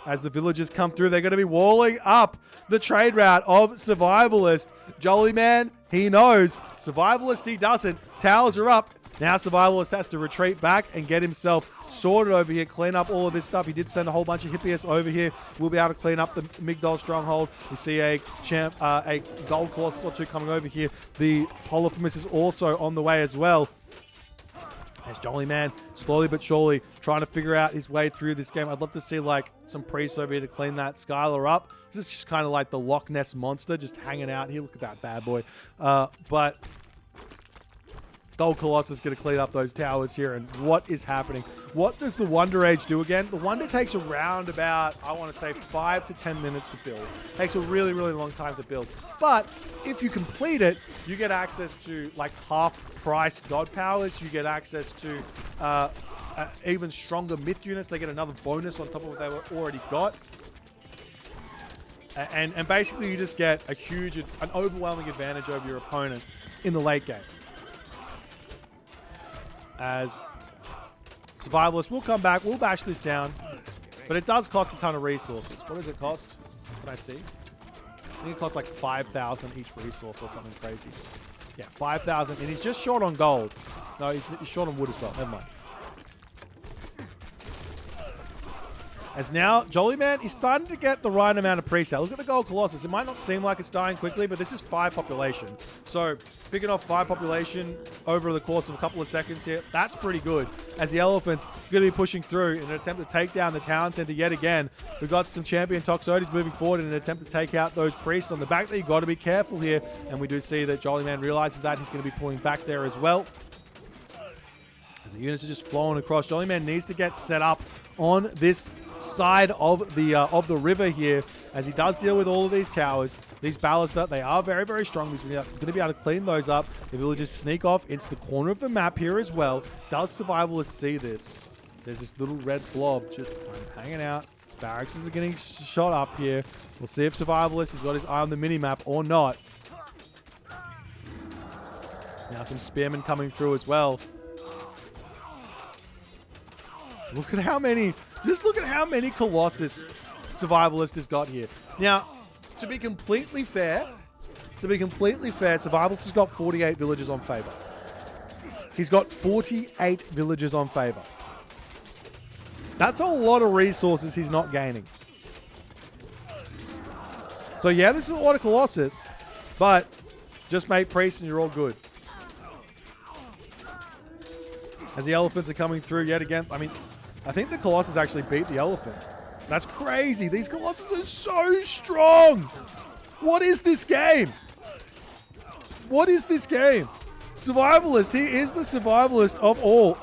As the villagers come through, they're going to be walling up the trade route of Survivalist. Jollyman, he knows. Survivalist, he doesn't. Towers are up. Now Survivalist has to retreat back and get himself sorted over here, clean up all of this stuff. He did send a whole bunch of Hippias over here. We'll be able to clean up the Migdol stronghold. We see a gold Colossus or two coming over here. The Polyphemus is also on the way as well. As Jollyman, slowly but surely, trying to figure out his way through this game. I'd love to see like some priests over here to clean that Skylar up. This is just kind of like the Loch Ness Monster, just hanging out here. Look at that bad boy. But Gold Colossus is going to clean up those towers here. And what is happening? What does the Wonder Age do again? The Wonder takes around about, I want to say, 5 to 10 minutes to build. Takes a really, really long time to build. But if you complete it, you get access to like half-price God powers. You get access to even stronger myth units. They get another bonus on top of what they already got. And basically, you just get an overwhelming advantage over your opponent in the late game. As Survivalist will come back, we'll bash this down, but it does cost a ton of resources. What does it cost? Can I see? I think it costs like 5,000 each resource or something crazy. Yeah, 5,000, and he's just short on gold. No, he's short on wood as well. Never mind. As now, Jollyman is starting to get the right amount of pre-sale. Look at the Gold Colossus. It might not seem like it's dying quickly, but this is 5 population. So picking off 5 population over the course of a couple of seconds here, that's pretty good. As the Elephant's going to be pushing through in an attempt to take down the town center yet again. We've got some champion Toxotes moving forward in an attempt to take out those priests on the back there. You've got to be careful here. And we do see that Jollyman realizes that. He's going to be pulling back there as well. As the units are just flowing across, Jollyman needs to get set up on this side of the river here, as he does deal with all of these towers. These ballista, they are very, very strong. He's going to be able to clean those up. The villagers sneak off into the corner of the map here as well. Does Survivalist see this? There's this little red blob just kind of hanging out. Barracks are getting shot up here. We'll see if Survivalist has got his eye on the mini-map or not. There's now some spearmen coming through as well. Look at how many... Just look at how many Colossus Survivalist has got here. Now, to be completely fair, Survivalist has got 48 villagers on favor. He's got 48 villagers on favor. That's a lot of resources he's not gaining. So yeah, this is a lot of Colossus, but just make priests and you're all good. As the elephants are coming through yet again, I mean, I think the Colossus actually beat the elephants. That's crazy. These Colossus are so strong. What is this game? What is this game? Survivalist. He is the survivalist of all.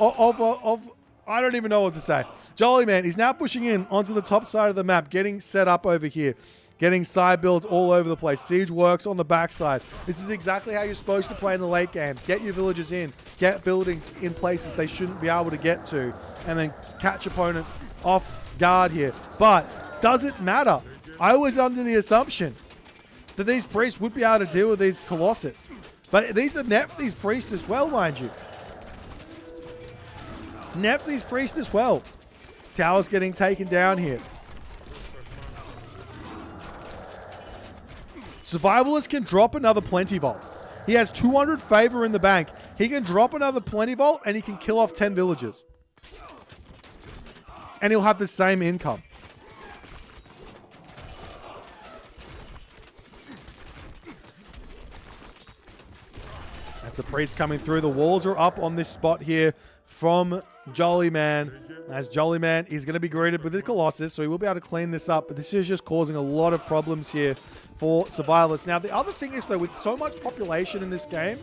I don't even know what to say. Jollyman, he's now pushing in onto the top side of the map, getting set up over here. Getting side builds all over the place. Siege works on the backside. This is exactly how you're supposed to play in the late game. Get your villagers in. Get buildings in places they shouldn't be able to get to. And then catch opponent off guard here. But does it matter? I was under the assumption that these priests would be able to deal with these Colossus. But these are Nephthys priests as well, mind you. Nephthys priests as well. Tower's getting taken down here. Survivalist can drop another Plenty Vault. He has 200 favor in the bank. He can drop another Plenty Vault and he can kill off 10 villagers. And he'll have the same income. As the priest coming through, the walls are up on this spot here from Jollyman. As Jollyman is going to be greeted with the Colossus, so he will be able to clean this up. But this is just causing a lot of problems here for Survivalists. Now, the other thing is, though, with so much population in this game,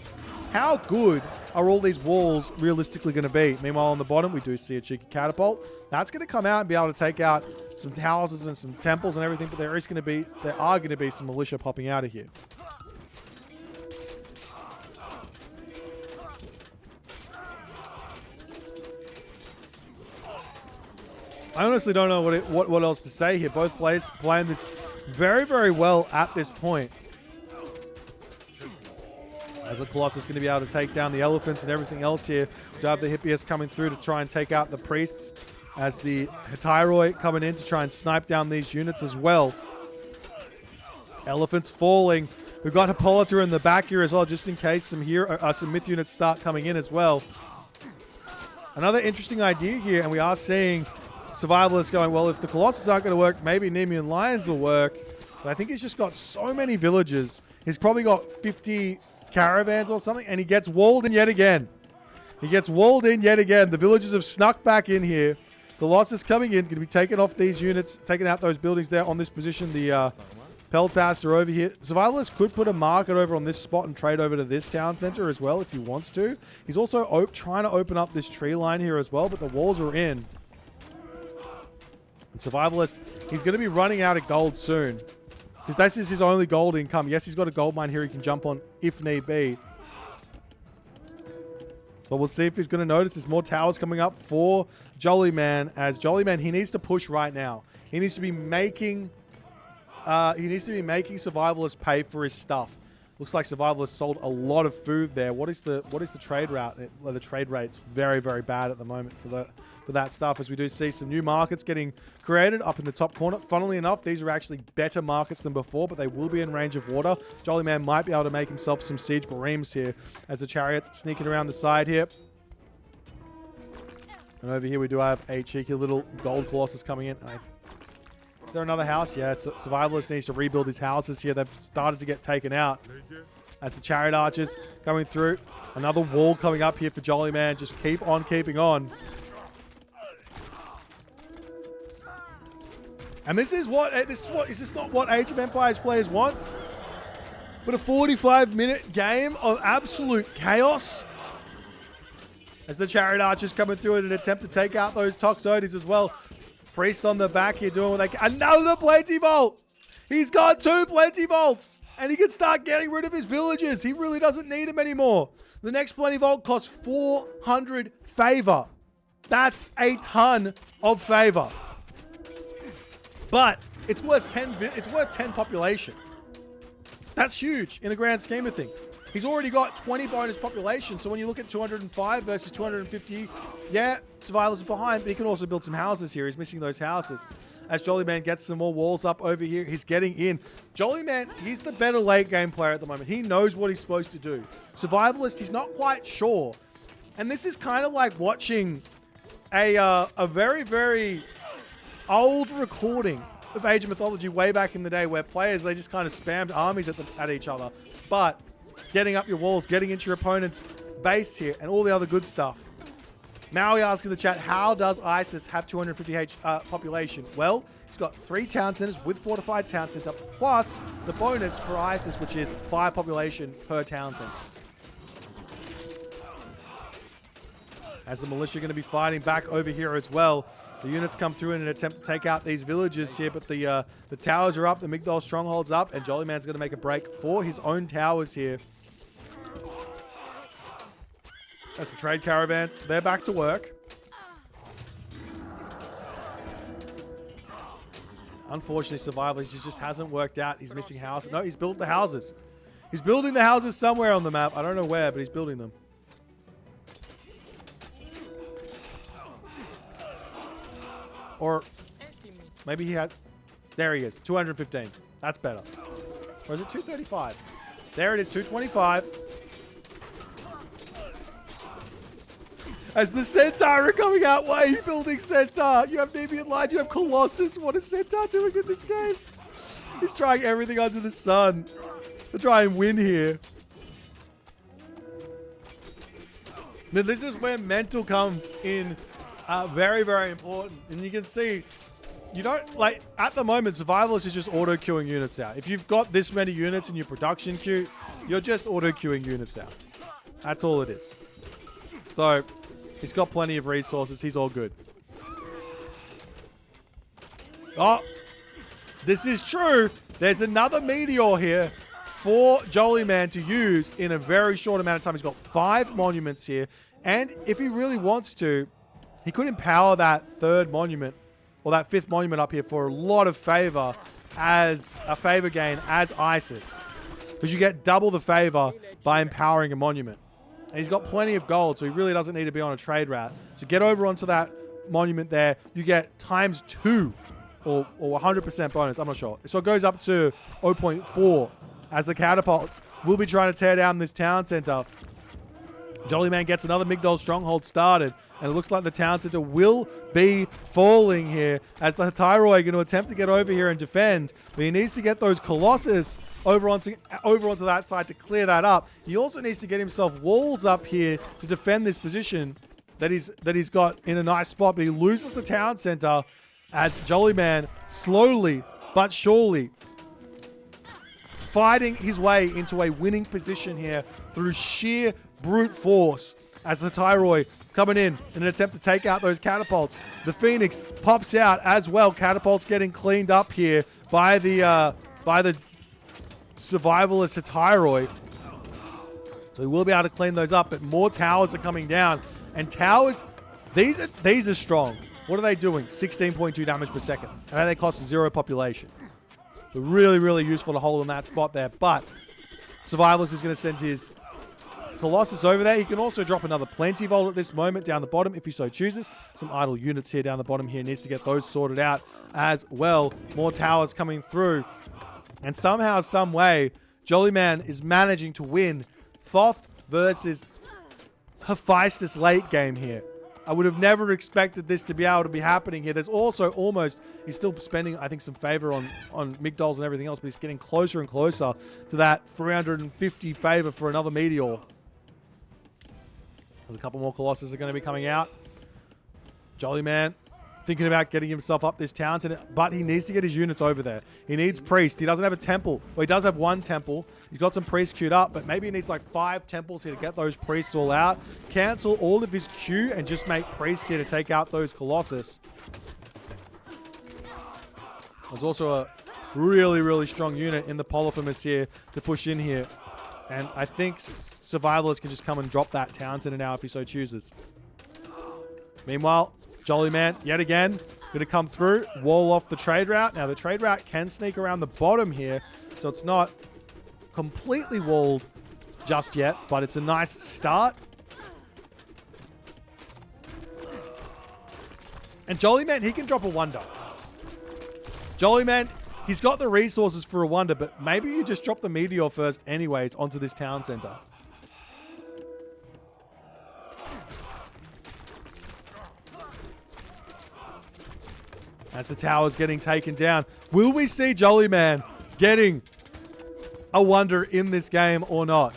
how good are all these walls realistically going to be? Meanwhile, on the bottom, we do see a cheeky catapult. That's going to come out and be able to take out some houses and some temples and everything, but there are going to be some militia popping out of here. I honestly don't know what else to say here. Both players playing this very, very well at this point. As the Colossus is going to be able to take down the elephants and everything else here. We have the Hippias coming through to try and take out the priests. As the Hetyroi coming in to try and snipe down these units as well. Elephants falling. We've got Hippolyta in the back here as well, just in case some myth units start coming in as well. Another interesting idea here, and we are seeing Survivalists going, well, if the Colossus aren't going to work, maybe Nemean Lions will work. But I think he's just got so many villagers. He's probably got 50 caravans or something, and he gets walled in yet again. He gets walled in yet again. The villagers have snuck back in here. Colossus coming in, going to be taking off these units, taking out those buildings there on this position. The Peltast are over here. Survivalist could put a market over on this spot and trade over to this town center as well if he wants to. He's also trying to open up this tree line here as well, but the walls are in. And Survivalist, he's going to be running out of gold soon. Because this is his only gold income. Yes, he's got a gold mine here he can jump on if need be. But we'll see if he's going to notice there's more towers coming up for Jollyman. As Jollyman, he needs to push right now. He needs to be making Survivalist pay for his stuff. Looks like Survivalist sold a lot of food there. What is the trade route? The trade rate's very, very bad at the moment for that stuff, as we do see some new markets getting created up in the top corner. Funnily enough, these are actually better markets than before, but they will be in range of water. Jollyman might be able to make himself some siege bareems here as the chariots sneaking around the side here. And over here we do have a cheeky little gold Colossus coming in. I Is there another house? Yeah, Survivalist needs to rebuild his houses here. They've started to get taken out. As the chariot archers coming through. Another wall coming up here for Jollyman. Just keep on keeping on. And this is this not what Age of Empires players want? But a 45-minute game of absolute chaos. As the chariot archers coming through in an attempt to take out those Toxotes as well. Priest on the back here doing what they can. Another Plenty Vault! He's got 2 Plenty Vaults! And he can start getting rid of his villagers. He really doesn't need them anymore. The next Plenty Vault costs 400 favor. That's a ton of favor. But it's worth 10 population. That's huge in the grand scheme of things. He's already got 20 bonus population, so when you look at 205 versus 250, yeah, Survivalist is behind, but he can also build some houses here. He's missing those houses. As Jollyman gets some more walls up over here, he's getting in. Jollyman, he's the better late game player at the moment. He knows what he's supposed to do. Survivalist, he's not quite sure. And this is kind of like watching a very, very old recording of Age of Mythology way back in the day where players, they just kind of spammed armies at each other. But getting up your walls, getting into your opponent's base here, and all the other good stuff. Maui asks in the chat, how does ISIS have 250 population? Well, he's got 3 town centers with fortified town center, plus the bonus for ISIS, which is 5 population per town center. As the militia are going to be fighting back over here as well. The units come through in an attempt to take out these villages here, but the towers are up, the Migdol stronghold's up, and Jollyman's going to make a break for his own towers here. That's the trade caravans. They're back to work. Unfortunately, Survivalist just hasn't worked out. He's missing houses. No, he's built the houses. He's building the houses somewhere on the map. I don't know where, but he's building them. Or maybe he had... There he is. 215. That's better. Or is it 235? There it is. 225. As the Centaur are coming out, why are you building Centaur? You have Nemean Line, you have Colossus. What is Centaur doing in this game? He's trying everything under the sun to try and win here. Now this is where mental comes in very, very important. And you can see, you don't, like, at the moment, Survivalist is just auto-queuing units out. If you've got this many units in your production queue, you're just auto-queuing units out. That's all it is. So... he's got plenty of resources. He's all good. Oh, this is true. There's another meteor here for Jollyman to use in a very short amount of time. He's got 5 monuments here. And if he really wants to, he could empower that 3rd monument or that 5th monument up here for a lot of favor as a favor gain as ISIS. Because you get double the favor by empowering a monument. And he's got plenty of gold, so he really doesn't need to be on a trade route. So get over onto that monument there. You get ×2 or 100% bonus. I'm not sure. So it goes up to 0.4 as the catapults will be trying to tear down this town center. Jollyman gets another Migdol stronghold started. And it looks like the town center will be falling here as the Tyroi are going to attempt to get over here and defend. But he needs to get those Colossus over onto that side to clear that up. He also needs to get himself walls up here to defend this position that he's got in a nice spot. But he loses the town center as Jollyman slowly but surely fighting his way into a winning position here through sheer brute force. As the Tyroi coming in an attempt to take out those catapults. The Phoenix pops out as well. Catapults getting cleaned up here by the Survivalist Tyroi. So he will be able to clean those up, but more towers are coming down. And towers, these are strong. What are they doing? 16.2 damage per second. And they cost 0 population. So really, really useful to hold in that spot there. But Survivalist is going to send his Colossus over there. He can also drop another Plenty Vault at this moment down the bottom if he so chooses. Some idle units here down the bottom here. Needs to get those sorted out as well. More towers coming through. And somehow, some way, Jollyman is managing to win Thoth versus Hephaestus late game here. I would have never expected this to be able to be happening here. There's also almost, he's still spending, I think, some favor on Migdols and everything else, but he's getting closer and closer to that 350 favor for another meteor. There's a couple more Colossus are going to be coming out. Jollyman thinking about getting himself up this town, but he needs to get his units over there. He needs priest. He doesn't have a temple. Well, he does have one temple. He's got some priests queued up, but maybe he needs like 5 temples here to get those priests all out. Cancel all of his queue and just make priests here to take out those Colossus. There's also a really, really strong unit in the Polyphemus here to push in here. And I think Survivalist can just come and drop that town center now if he so chooses. Meanwhile, Jollyman, yet again, going to come through, wall off the trade route. Now, the trade route can sneak around the bottom here, so it's not completely walled just yet, but it's a nice start. And Jollyman, he can drop a wonder. Jollyman, he's got the resources for a wonder, but maybe you just drop the meteor first anyways onto this town center. As the tower's getting taken down, will we see Jollyman getting a wonder in this game or not?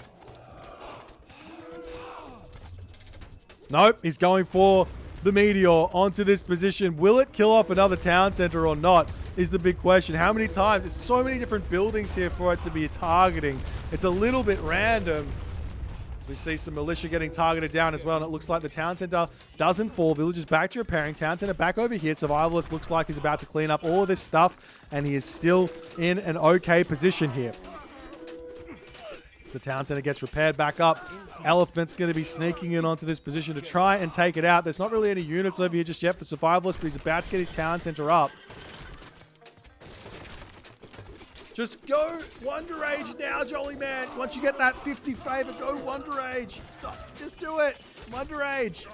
Nope, he's going for the meteor onto this position. Will it kill off another town center or not is the big question. How many times? There's so many different buildings here for it to be targeting. It's a little bit random. We see some militia getting targeted down as well, and it looks like the town center doesn't fall. Villagers back to repairing. Town center back over here. Survivalist looks like he's about to clean up all of this stuff, and he is still in an okay position here. As the town center gets repaired back up, Elephant's going to be sneaking in onto this position to try and take it out. There's not really any units over here just yet for Survivalist, but he's about to get his town center up. Just go Wonder Age now, Jollyman. Once you get that 50 favor, go Wonder Age. Stop. Just do it. Wonder Age.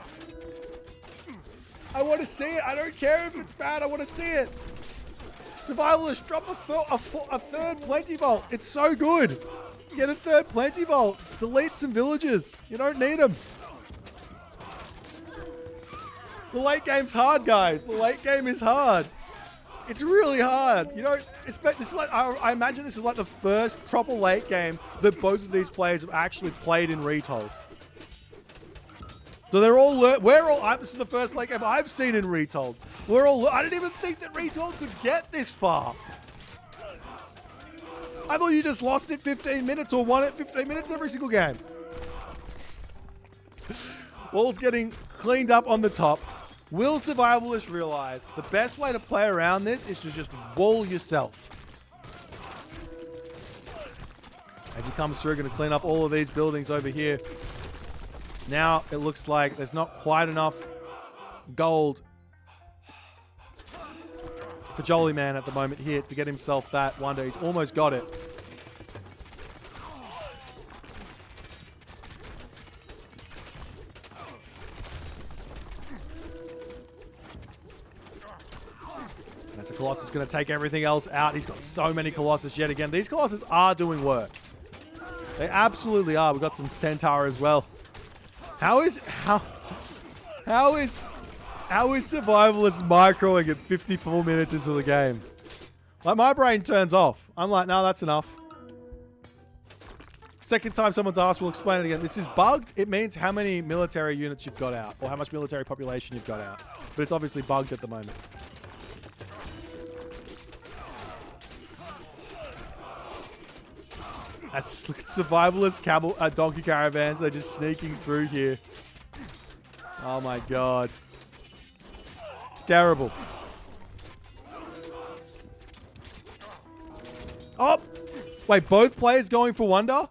I want to see it. I don't care if it's bad. I want to see it. Survivalist, drop a third Plenty Vault. It's so good. Get a third Plenty Vault. Delete some villages. You don't need them. The late game's hard, guys. The late game is hard. It's really hard. You don't expect this. Is like I imagine this is like the first proper late game that both of these players have actually played in Retold. So they're all this is the first late game I've seen in Retold. I didn't even think that Retold could get this far. I thought you just lost it 15 minutes or won it 15 minutes every single game. Wall's getting cleaned up on the top. Will Survivalists realize the best way to play around this is to just wall yourself? As he comes through, going to clean up all of these buildings over here. Now it looks like there's not quite enough gold for Jollyman at the moment here to get himself that wonder. He's almost got it. As the Colossus is going to take everything else out. He's got so many Colossus yet again. These Colossus are doing work. They absolutely are. We've got some Centaur as well. How is Survivalist microing at 54 minutes into the game? Like, my brain turns off. I'm like, no, that's enough. Second time someone's asked, we'll explain it again. This is bugged. It means how many military units you've got out, or how much military population you've got out. But it's obviously bugged at the moment. As Survivalist donkey caravans, they're just sneaking through here. Oh my god. It's terrible. Oh! Wait, both players going for wonder?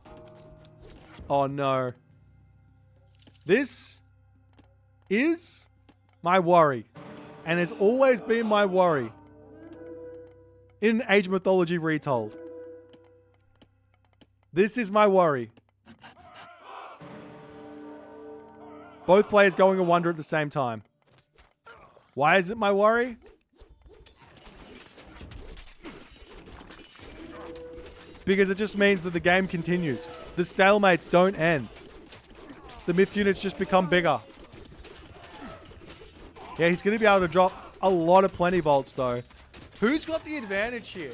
Oh no. This is my worry. And has always been my worry. In Age Mythology Retold. This is my worry. Both players going a wonder at the same time. Why is it my worry? Because it just means that the game continues. The stalemates don't end. The myth units just become bigger. Yeah, he's going to be able to drop a lot of plenty bolts, though. Who's got the advantage here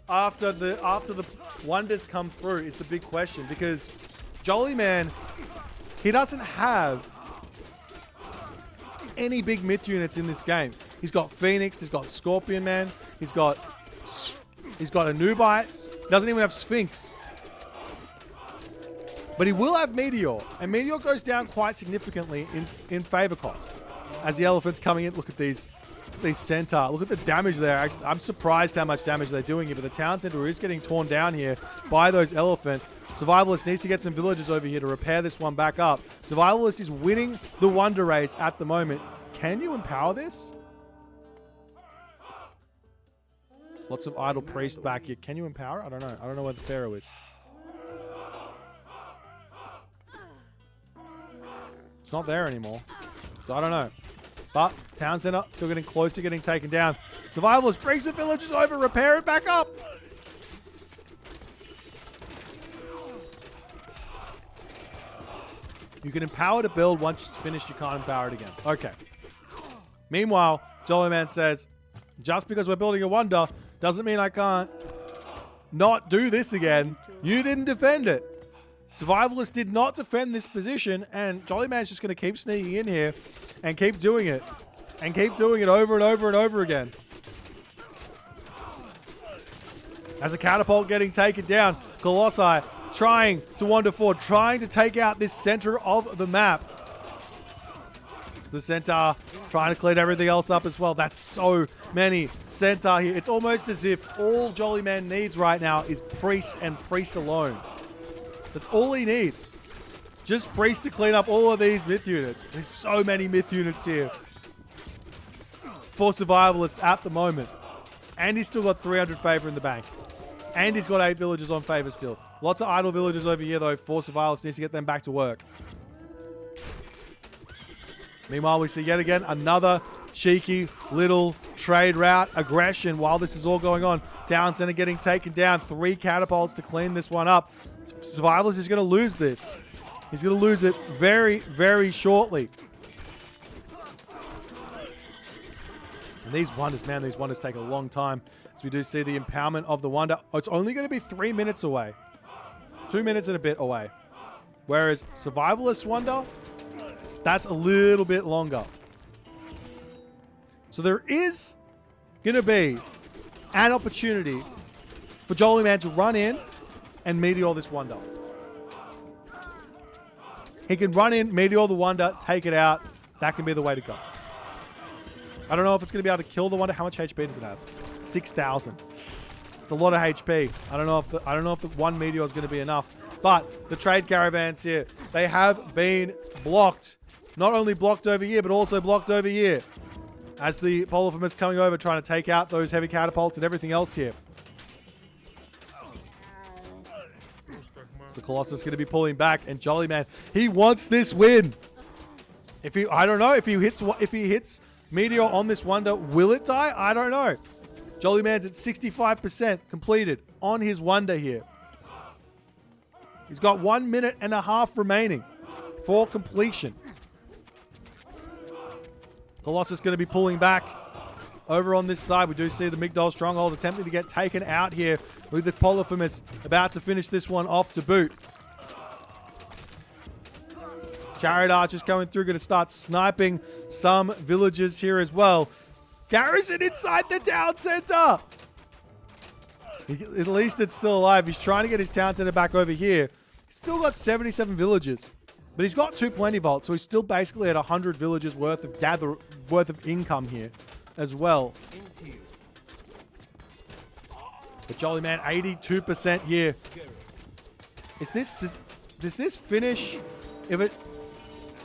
after the wonders come through is the big question, because Jollyman, he doesn't have any big myth units in this game. He's got Phoenix, he's got Scorpion Man, he's got Anubites, doesn't even have Sphinx. But he will have Meteor, and Meteor goes down quite significantly in favor cost. As the elephant's coming in, look at these centaur. Look at the damage there. Actually, I'm surprised how much damage they're doing here, but the town center is getting torn down here by those elephant. Survivalist needs to get some villagers over here to repair this one back up. Survivalist is winning the wonder race at the moment. Can you empower this? Lots of idle priests back here. Can you empower it? I don't know. I don't know where the pharaoh is. It's not there anymore. So I don't know. But town center still getting close to getting taken down. Survivalist brings the villagers over, repair it back up. You can empower to build. Once it's finished, you can't empower it again. Okay. Meanwhile, Jollyman says, just because we're building a wonder doesn't mean I can't not do this again. You didn't defend it. Survivalist did not defend this position, and Jollyman's just going to keep sneaking in here and keep doing it. And keep doing it over and over and over again. As a catapult getting taken down, Colossi trying to wander forward, trying to take out this center of the map. The centaur trying to clean everything else up as well. That's so many centaur here. It's almost as if all Jollyman needs right now is priest and priest alone. That's all he needs. Just priest to clean up all of these myth units. There's so many myth units here for Survivalist at the moment. And he's still got 300 favor in the bank. And he's got 8 villagers on favor still. Lots of idle villagers over here, though, for Survivalist. Needs to get them back to work. Meanwhile, we see yet again another cheeky little trade route aggression while this is all going on. Town center getting taken down. 3 catapults to clean this one up. Survivalist is going to lose this. He's going to lose it very, very shortly. And these wonders, man, these wonders take a long time. So we do see the empowerment of the wonder. Oh, it's only going to be 3 minutes away. 2 minutes and a bit away. Whereas Survivalist wonder, that's a little bit longer. So there is going to be an opportunity for Jollyman to run in and meteor this wonder. He can run in, meteor the wonder, take it out. That can be the way to go. I don't know if it's going to be able to kill the wonder. How much HP does it have? 6,000. It's a lot of HP. I don't know if the one meteor is going to be enough. But the trade caravans here, they have been blocked. Not only blocked over here, but also blocked over here. As the Polyphemus is coming over, trying to take out those heavy catapults and everything else here. So the Colossus is going to be pulling back, and Jollyman, he wants this win. I don't know if he hits Meteor on this wonder, will it die? I don't know. Jollyman's at 65% completed on his wonder here. He's got 1 minute and a half remaining for completion. Colossus going to be pulling back. Over on this side, we do see the Migdol Stronghold attempting to get taken out here with the Polyphemus about to finish this one off to boot. Chariot Archers coming through, going to start sniping some villagers here as well. Garrison inside the town center! At least it's still alive. He's trying to get his town center back over here. He's still got 77 villagers. But he's got 2 plenty vaults, so he's still basically at 100 villagers worth of income here as well. But Jollyman, 82% here. Does this finish? If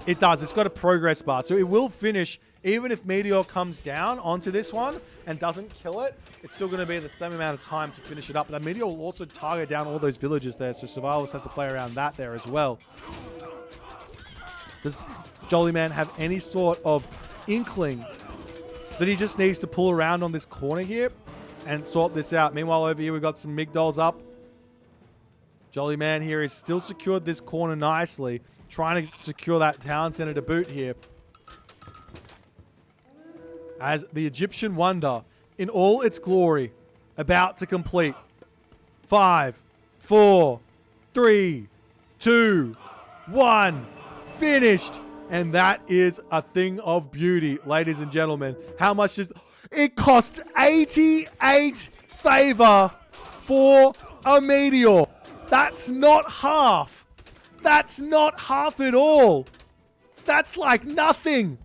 it does. It's got a progress bar, so it will finish even if Meteor comes down onto this one and doesn't kill it. It's still going to be the same amount of time to finish it up. But that Meteor will also target down all those villagers there, so Survivalist has to play around that there as well. Does Jollyman have any sort of inkling that he just needs to pull around on this corner here and sort this out? Meanwhile, over here, we've got some Migdols up. Jollyman here has still secured this corner nicely, trying to secure that town center to boot here. as the Egyptian wonder in all its glory about to complete. 5, 4, 3, 2, 1. Finished. And that is a thing of beauty, ladies and gentlemen. How much does... It costs 88 favor for a meteor. That's not half. That's not half at all. That's like nothing.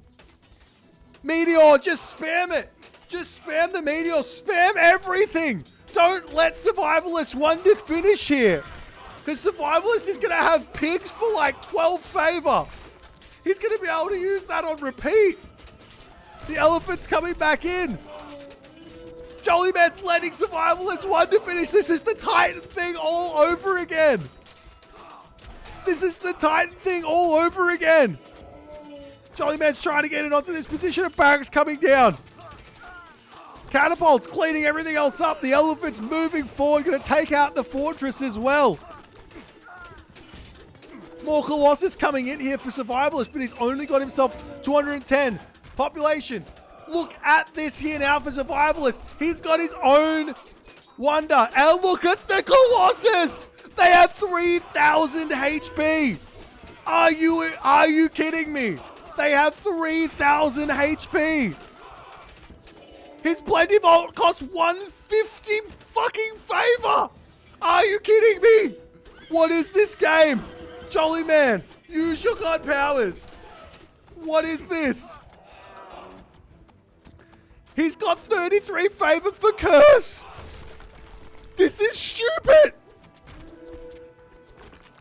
Meteor, just spam it. Just spam the meteor. Spam everything. Don't let Survivalist wonder finish here. Because Survivalist is going to have pigs for like 12 favor. He's going to be able to use that on repeat. The elephant's coming back in. Jollyman's letting Survivalist wonder finish. This is the Titan thing all over again. This is the Titan thing all over again. Jollyman's trying to get it onto this position of barracks coming down. Catapults cleaning everything else up. The elephant's moving forward, going to take out the fortress as well. More Colossus coming in here for Survivalist, but he's only got himself 210 population. Look at this here now for Survivalist. He's got his own wonder. And look at the Colossus. They have 3,000 HP. Are you kidding me? They have 3,000 HP. His Plenty Vault costs 150 fucking favor. Are you kidding me? What is this game? Jollyman, use your god powers. What is this? He's got 33 favor for curse. This is stupid.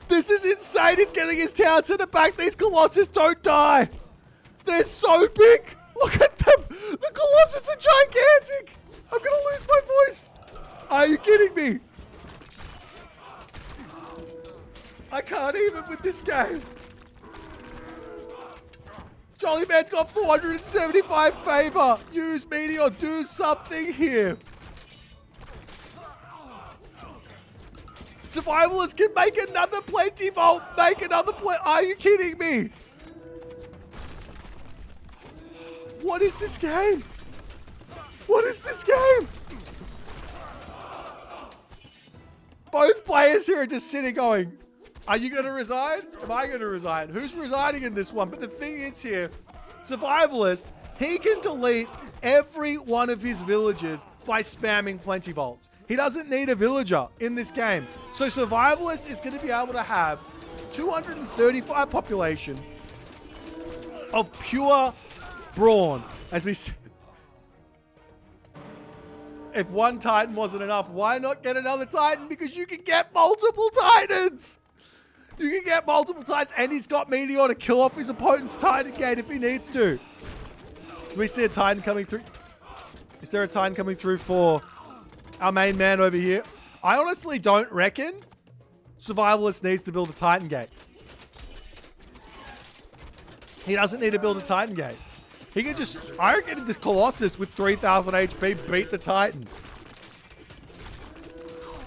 This is insane. He's getting his town to the back. These Colossus don't die. They're so big. Look at them. The Colossus are gigantic. I'm going to lose my voice. Are you kidding me? I can't even with this game. Jollyman's got 475 favor. Use Meteor. Do something here. Survivalists can make another Plenty Vault. Make another Are you kidding me? What is this game? What is this game? Both players here are just sitting going, are you going to resign? Am I going to resign? Who's resigning in this one? But the thing is here, Survivalist, he can delete every one of his villagers by spamming Plenty Vaults. He doesn't need a villager in this game. So Survivalist is going to be able to have 235 population of pure brawn. As we see. If one Titan wasn't enough, why not get another Titan? Because you can get multiple Titans. You can get multiple Titans, and he's got Meteor to kill off his opponent's Titan gate if he needs to. Do we see a Titan coming through? Is there a Titan coming through for our main man over here? I honestly don't reckon Survivalist needs to build a Titan gate. He doesn't need to build a Titan gate. He can just, I reckon this Colossus with 3,000 HP beat the Titan.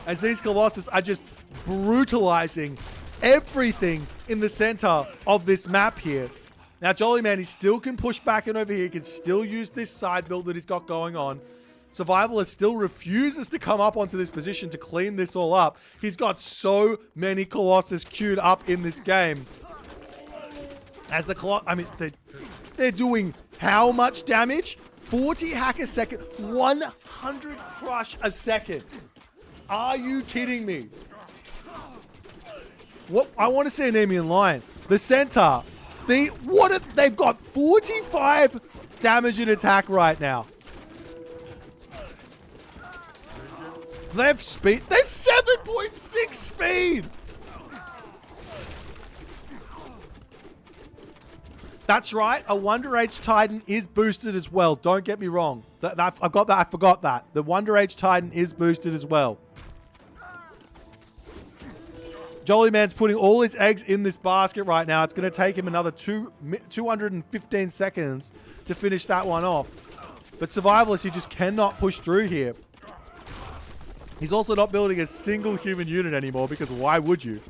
As these Colossus are just brutalizing everything in the center of this map here. Now, Jollyman, he still can push back in over here. He can still use this side build that he's got going on. Survivalist still refuses to come up onto this position to clean this all up. He's got so many Colossus queued up in this game. As the Colossus, I mean, they're doing how much damage? 40 hack a second, 100 crush a second. Are you kidding me? What? I want to see an Enemy Lion. The centaur. They've got 45 damage and attack right now. They have speed. They're 7.6 speed. That's right. A Wonder Age Titan is boosted as well. Don't get me wrong. I've got that. I forgot that. The Wonder Age Titan is boosted as well. Jollyman's putting all his eggs in this basket right now. It's going to take him another 215 seconds to finish that one off. But Survivalist, he just cannot push through here. He's also not building a single human unit anymore because why would you?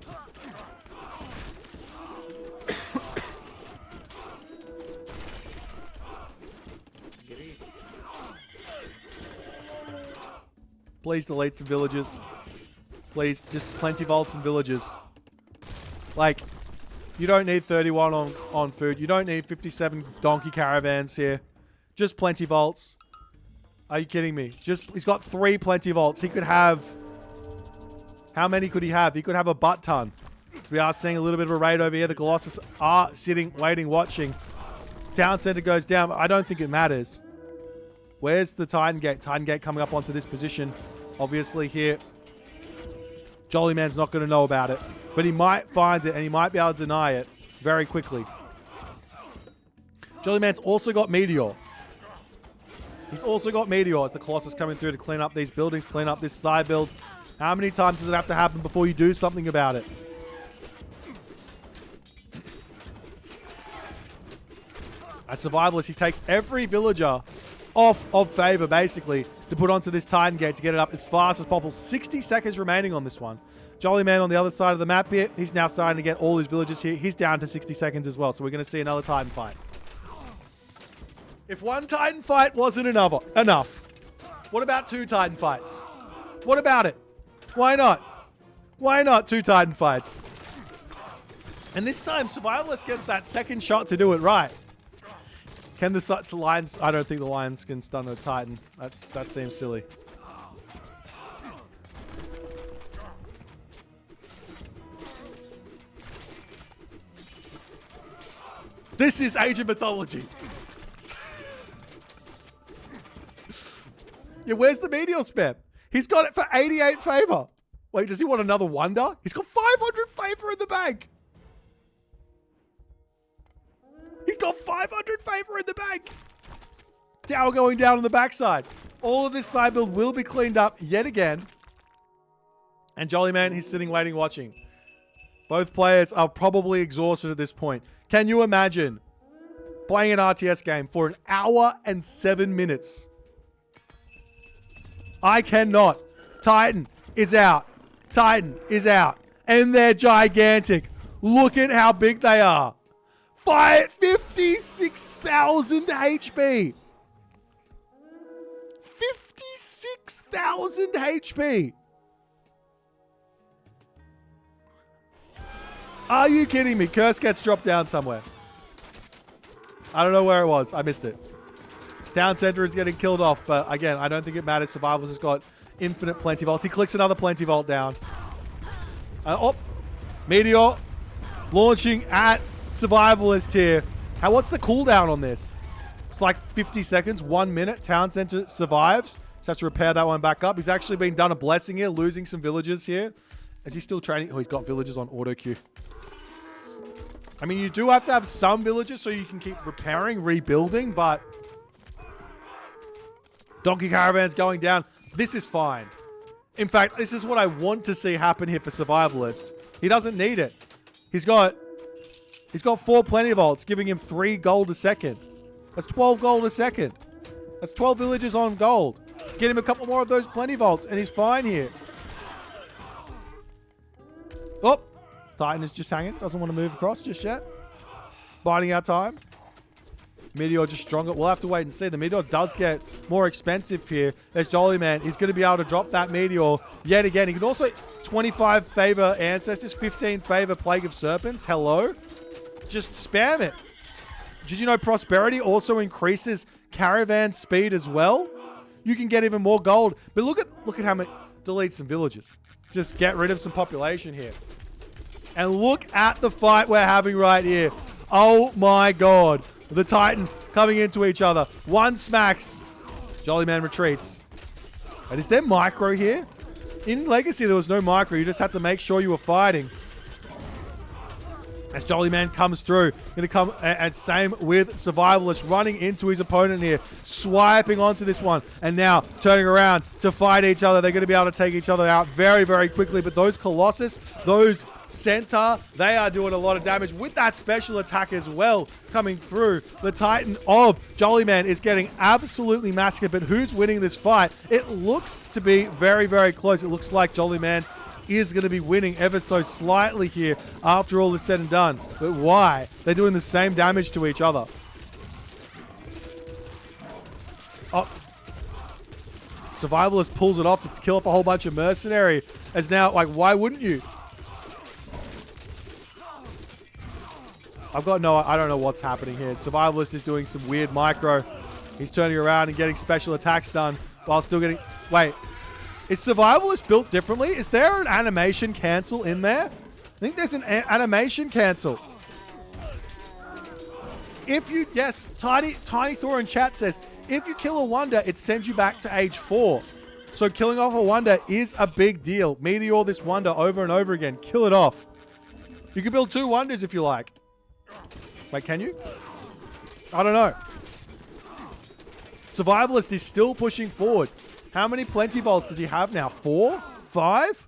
Please delete some villagers. Please, just plenty vaults and villagers. Like, you don't need 31 on food. You don't need 57 donkey caravans here. Just plenty vaults. Are you kidding me? He's got 3 plenty vaults. He could have... How many could he have? He could have a butt ton. So we are seeing a little bit of a raid over here. The Colossus are sitting, waiting, watching. Town center goes down. I don't think it matters. Where's the Titan Gate? Titan Gate coming up onto this position. Obviously here, Jollyman's not going to know about it. But he might find it, and he might be able to deny it very quickly. Jollyman's also got Meteor. He's also got Meteor as the Colossus coming through to clean up these buildings, clean up this side build. How many times does it have to happen before you do something about it? As Survivalist, he takes every villager off of favor, basically, to put onto this Titan Gate to get it up as fast as possible. 60 seconds remaining on this one. Jollyman on the other side of the map here. He's now starting to get all his villagers here. He's down to 60 seconds as well, so we're going to see another Titan fight. If one Titan fight wasn't enough, what about 2 Titan fights? What about it? Why not? Why not 2 Titan fights? And this time, Survivalist gets that second shot to do it right. Can the Lions... I don't think the Lions can stun a Titan. That seems silly. This is Age of Mythology. Yeah, where's the Meteor spam? He's got it for 88 favor. Wait, does he want another wonder? He's got 500 favor in the bank. He's got 500 favor in the bank. Tower going down on the backside. All of this side build will be cleaned up yet again. And Jollyman, he's sitting, waiting, watching. Both players are probably exhausted at this point. Can you imagine playing an RTS game for an hour and 7 minutes? I cannot. Titan is out. Titan is out. And they're gigantic. Look at how big they are. 56,000 HP. 56,000 HP. Are you kidding me? Curse gets dropped down somewhere. I don't know where it was. I missed it. Town center is getting killed off, but again, I don't think it matters. Survivalist has got infinite plenty vaults. He clicks another plenty vault down. Meteor launching at Survivalist here. What's the cooldown on this? It's like 50 seconds, 1 minute. Town center survives. Just has to repair that one back up. He's actually been done a blessing here, losing some villagers here. Is he still training? Oh, he's got villagers on auto queue. I mean, you do have to have some villagers so you can keep repairing, rebuilding, but donkey caravans going down. This is fine. In fact, this is what I want to see happen here for Survivalist. He doesn't need it. He's got 4 plenty vaults, giving him 3 gold a second. That's 12 gold a second. That's 12 villagers on gold. Get him a couple more of those plenty vaults, and he's fine here. Oh, Titan is just hanging. Doesn't want to move across just yet. Biding our time. Meteor just stronger. We'll have to wait and see. The Meteor does get more expensive here. There's Jollyman. He's going to be able to drop that Meteor yet again. He can also 25 favor Ancestors, 15 favor Plague of Serpents. Hello. Just spam it. Did you know Prosperity also increases caravan speed as well? You can get even more gold. But look at how many... Delete some villages. Just get rid of some population here. And look at the fight we're having right here. Oh my god. The Titans coming into each other. One smacks. Jollyman retreats. And is there micro here? In Legacy, there was no micro. You just had to make sure you were fighting. As Jollyman comes through. Going to come, and same with Survivalist, running into his opponent here. Swiping onto this one. And now turning around to fight each other. They're going to be able to take each other out very, very quickly. But those Colossus, those Centaur, they are doing a lot of damage with that special attack as well coming through. The Titan of Jollyman is getting absolutely massacred. But who's winning this fight? It looks to be very, very close. It looks like Jollyman's is going to be winning ever so slightly here after all is said and done. But why? They're doing the same damage to each other. Oh. Survivalist pulls it off to kill off a whole bunch of mercenary. As now, like, why wouldn't you? I don't know what's happening here. Survivalist is doing some weird micro. He's turning around and getting special attacks done while still getting... Wait. Is Survivalist built differently? Is there an animation cancel in there? I think there's an animation cancel. If you... Yes, Tiny Thor in chat says, if you kill a wonder, it sends you back to age 4. So killing off a wonder is a big deal. Meteor this wonder over and over again. Kill it off. You can build 2 wonders if you like. Wait, can you? I don't know. Survivalist is still pushing forward. How many plenty volts does he have now? 4? 5?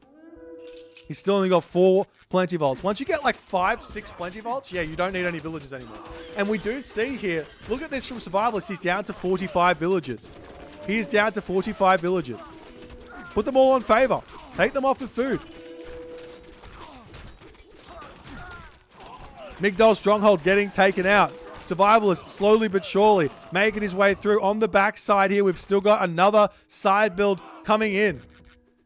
He's still only got 4 plenty volts. Once you get like 5, 6 plenty volts, yeah, you don't need any villages anymore. And we do see here, look at this from Survivalist. He's down to 45 villages. He is down to 45 villages. Put them all on favor. Take them off with food. Migdol's stronghold getting taken out. Survivalist slowly but surely making his way through. On the back side here, we've still got another side build coming in.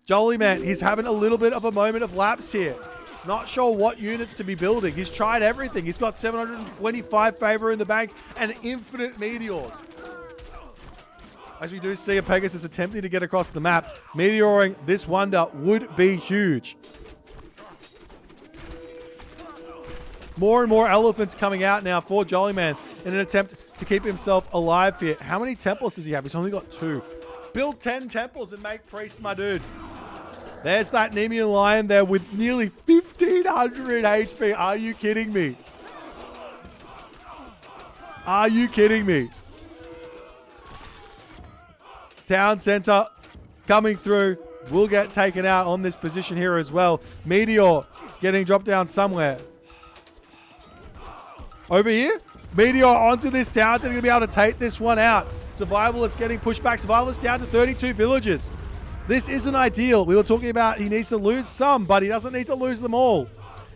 Jollyman, he's having a little bit of a moment of lapse here. Not sure what units to be building. He's tried everything. He's got 725 favor in the bank and infinite meteors. As we do see a Pegasus attempting to get across the map, meteoring this wonder would be huge. More and more elephants coming out now for Jollyman in an attempt to keep himself alive here. How many temples does he have? He's only got 2. Build 10 temples and make priest, my dude. There's that Nemean lion there with nearly 1,500 HP. Are you kidding me? Are you kidding me? Town center coming through. Will get taken out on this position here as well. Meteor getting dropped down somewhere. Over here, Meteor onto this town. They're going to be able to take this one out. Survivalist getting pushed back. Survivalist down to 32 villages. This isn't ideal. We were talking about he needs to lose some, but he doesn't need to lose them all.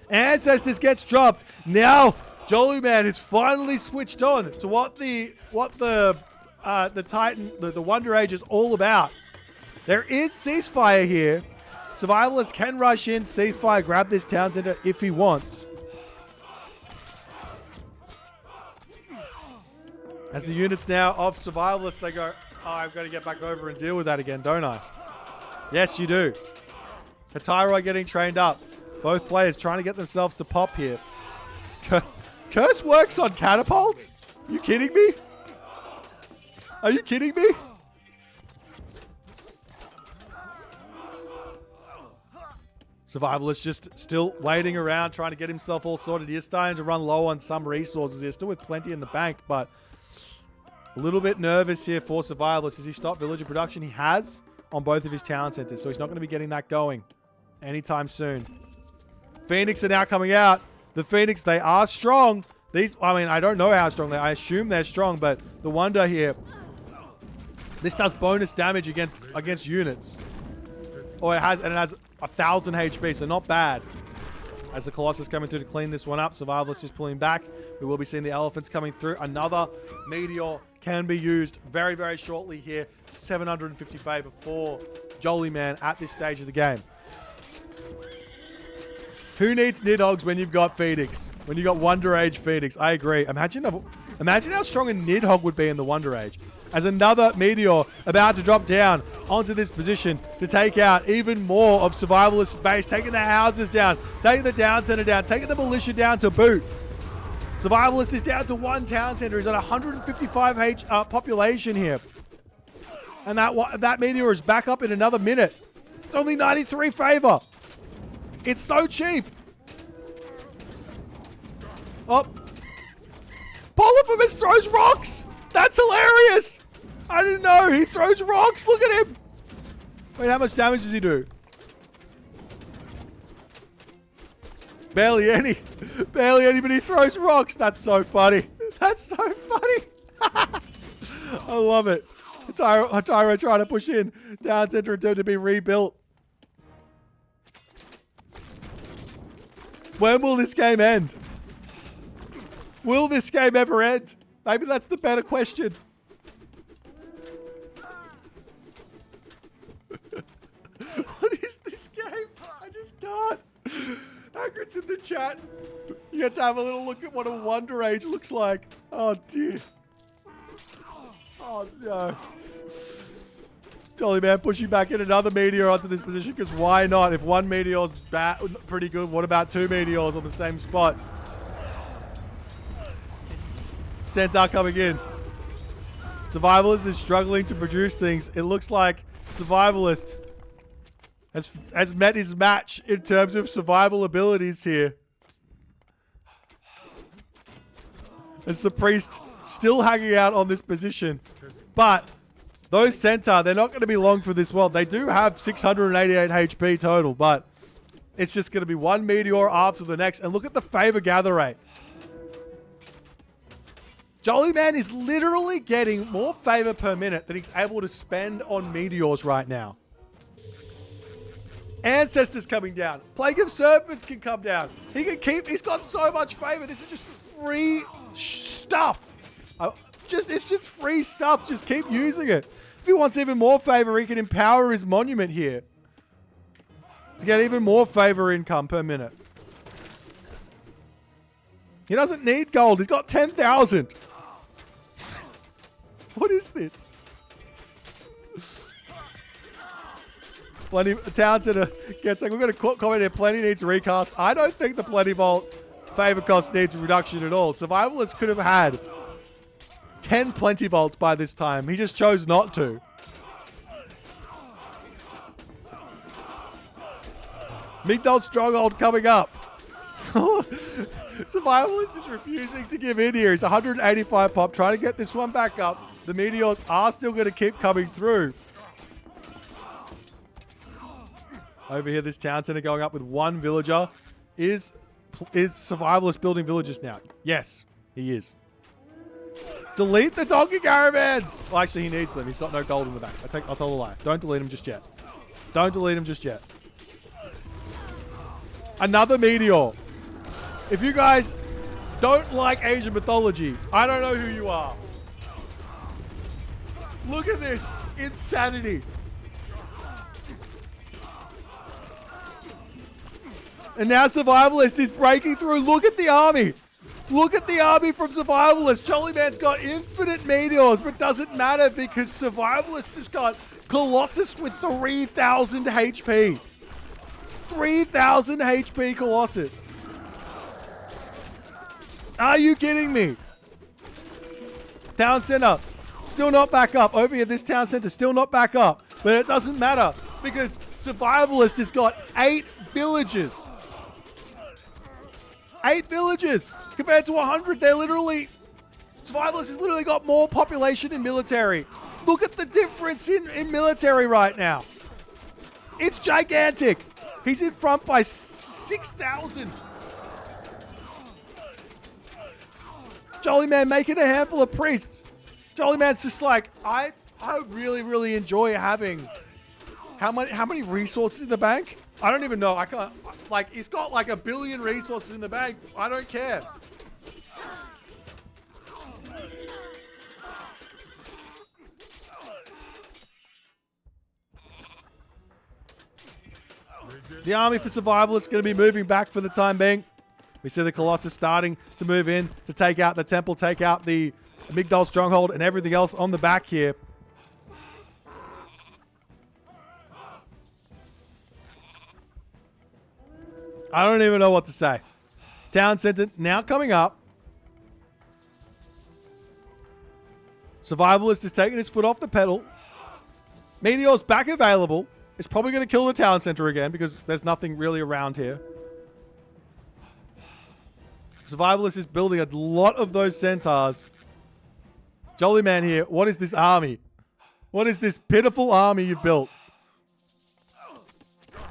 Ancestors gets dropped. Now, Jollyman is finally switched on to what the Titan, the Wonder Age is all about. There is ceasefire here. Survivalist can rush in, ceasefire, grab this town center if he wants. As the units now of Survivalists, they go, oh, I've got to get back over and deal with that again, don't I? Yes, you do. The Tyroi getting trained up. Both players trying to get themselves to pop here. Curse works on catapult? You kidding me? Are you kidding me? Survivalist just still waiting around, trying to get himself all sorted. He is starting to run low on some resources here, still with plenty in the bank, but a little bit nervous here for Survivalist. Has he stopped villager production? He has on both of his town centers, so he's not going to be getting that going anytime soon. Phoenix are now coming out. The Phoenix, they are strong. These, I mean, I don't know how strong they are. I assume they're strong, but the wonder here, this does bonus damage against units. Or it has 1,000 HP, so not bad. As the Colossus coming through to clean this one up, Survivalist is pulling back. We will be seeing the elephants coming through. Another meteor can be used very, very shortly here. 750 favor for Jollyman at this stage of the game. Who needs Nidhogg's when you've got Phoenix? When you've got Wonder Age Phoenix? I agree. Imagine how strong a Nidhogg would be in the Wonder Age. As another meteor about to drop down onto this position to take out even more of Survivalist base, taking the houses down, taking the town center down, taking the militia down to boot. Survivalist is down to 1 town center. He's at 155 population here. And that meteor is back up in another minute. It's only 93 favor. It's so cheap. Oh. Polyphemus throws rocks. That's hilarious. I didn't know. He throws rocks. Look at him. Wait, how much damage does he do? Barely any. Barely any, but he throws rocks. That's so funny. That's so funny. I love it. Tyro trying to push in. Down center to be rebuilt. When will this game end? Will this game ever end? Maybe that's the better question. God. Hagrid's in the chat. You get to have a little look at what a Wonder Age looks like. Oh, dear. Oh, no. Jollyman pushing back in another meteor onto this position, because why not? If one meteor's pretty good, what about two meteors on the same spot? Centaur coming in. Survivalist is struggling to produce things. It looks like Survivalist has met his match in terms of survival abilities here. As the priest still hanging out on this position. But those Centaur, they're not going to be long for this world. They do have 688 HP total, but it's just going to be one meteor after the next. And look at the favor gather rate. Jollyman is literally getting more favor per minute than he's able to spend on meteors right now. Ancestors coming down. Plague of Serpents can come down. He's got so much favor. This is just free stuff. It's just free stuff. Just keep using it. If he wants even more favor, he can empower his monument here to get even more favor income per minute. He doesn't need gold. He's got 10,000. What is this? Plenty Town Center gets like, we've got a comment here. Plenty needs recast. I don't think the Plenty Vault favor cost needs a reduction at all. Survivalist could have had 10 Plenty Vaults by this time. He just chose not to. Midnight Stronghold coming up. Survivalist is refusing to give in here. He's 185 pop, trying to get this one back up. The meteors are still going to keep coming through. Over here, this town center going up with one villager. Is Survivalist building villages now? Yes, he is. Delete the donkey caravans! Well, actually, he needs them. He's got no gold in the back. I'll tell a lie. Don't delete him just yet. Don't delete him just yet. Another meteor. If you guys don't like Asian mythology, I don't know who you are. Look at this insanity. And now Survivalist is breaking through. Look at the army. Look at the army from Survivalist. Jollyman's got infinite meteors, but doesn't matter because Survivalist has got Colossus with 3,000 HP. 3,000 HP Colossus. Are you kidding me? Town center, still not back up. Over here, this town center, still not back up. But it doesn't matter because Survivalist has got 8 villages. 8 villages compared to 100. Survivalist has literally got more population in military. Look at the difference in military right now. It's gigantic. He's in front by 6,000. Jollyman making a handful of priests. Jollyman's just like, I really, really enjoy having how many resources in the bank? I don't even know. I can't, like, he's got like 1 billion resources in the bank. I don't care. The army for Survival is going to be moving back for the time being. We see the Colossus starting to move in to take out the temple, take out the Migdal stronghold and everything else on the back here. I don't even know what to say. Town center now coming up. Survivalist is taking his foot off the pedal. Meteor's back available. It's probably going to kill the town center again because there's nothing really around here. Survivalist is building a lot of those centaurs. Jollyman here. What is this army? What is this pitiful army you've built?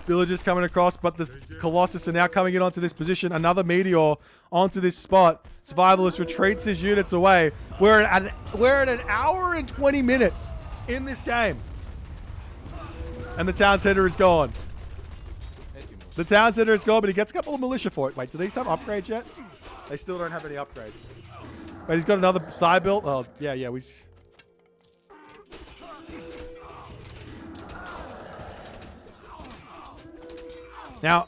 Villagers coming across, but the Colossus are now coming in onto this position. Another meteor onto this spot. Survivalist retreats his units away. We're at an hour and 20 minutes in this game. And the town center is gone. The town center is gone, but he gets a couple of militia for it. Wait, do these have upgrades yet? They still don't have any upgrades. But he's got another side build. Oh, yeah. Now,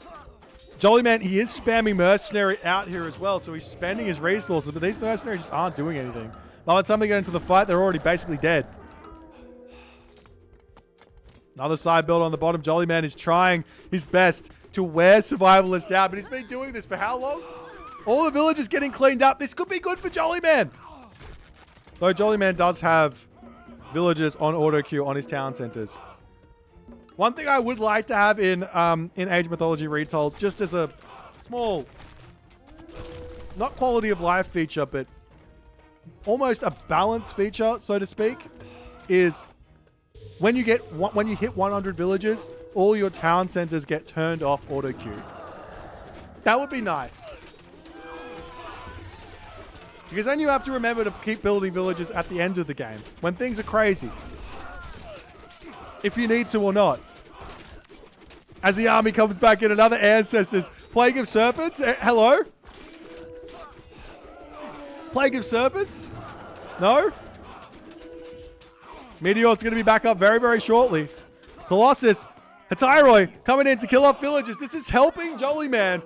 Jollyman, he is spamming mercenary out here as well, so he's spending his resources, but these mercenaries just aren't doing anything. By the time they get into the fight, they're already basically dead. Another side build on the bottom. Jollyman is trying his best to wear Survivalist out, but he's been doing this for how long? All the villages getting cleaned up. This could be good for Jollyman. Though Jollyman does have villages on auto queue on his town centers. One thing I would like to have in Age of Mythology Retold, just as a small, not quality of life feature, but almost a balance feature, so to speak, is when you hit 100 villages, all your town centers get turned off auto queue. That would be nice. Because then you have to remember to keep building villages at the end of the game, when things are crazy. If you need to or not. As the army comes back in, another Ancestors. Plague of Serpents? Hello? Plague of Serpents? No? Meteor's going to be back up very, very shortly. Colossus, Hatyroi coming in to kill off villages. This is helping Jollyman.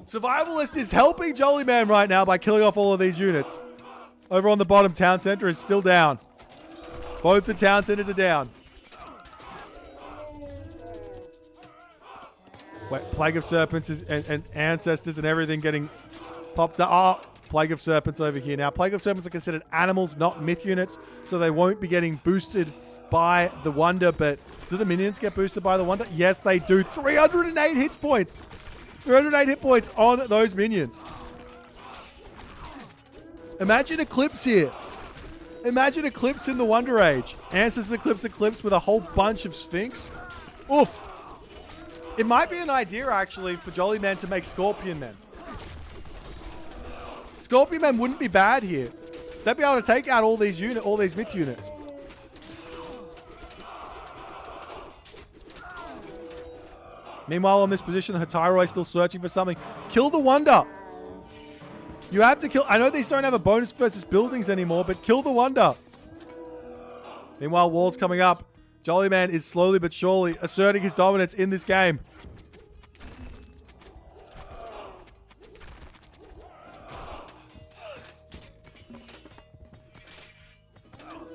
Survivalist is helping Jollyman right now by killing off all of these units. Over on the bottom, town center is still down. Both the town centers are down. Plague of Serpents and Ancestors and everything getting popped up. Oh, Plague of Serpents over here. Now, Plague of Serpents are considered animals, not myth units, so they won't be getting boosted by the Wonder, but do the minions get boosted by the Wonder? Yes, they do. 308 hit points. 308 hit points on those minions. Imagine Eclipse here. Imagine Eclipse in the Wonder Age. Ancestors Eclipse with a whole bunch of Sphinx. Oof. It might be an idea, actually, for Jollyman to make Scorpion Men. Scorpion Men wouldn't be bad here. They'd be able to take out all these myth units. Meanwhile, on this position, the Hatyroi still searching for something. Kill the Wonder. You have to kill... I know these don't have a bonus versus buildings anymore, but kill the Wonder. Meanwhile, walls coming up. Jollyman is slowly but surely asserting his dominance in this game.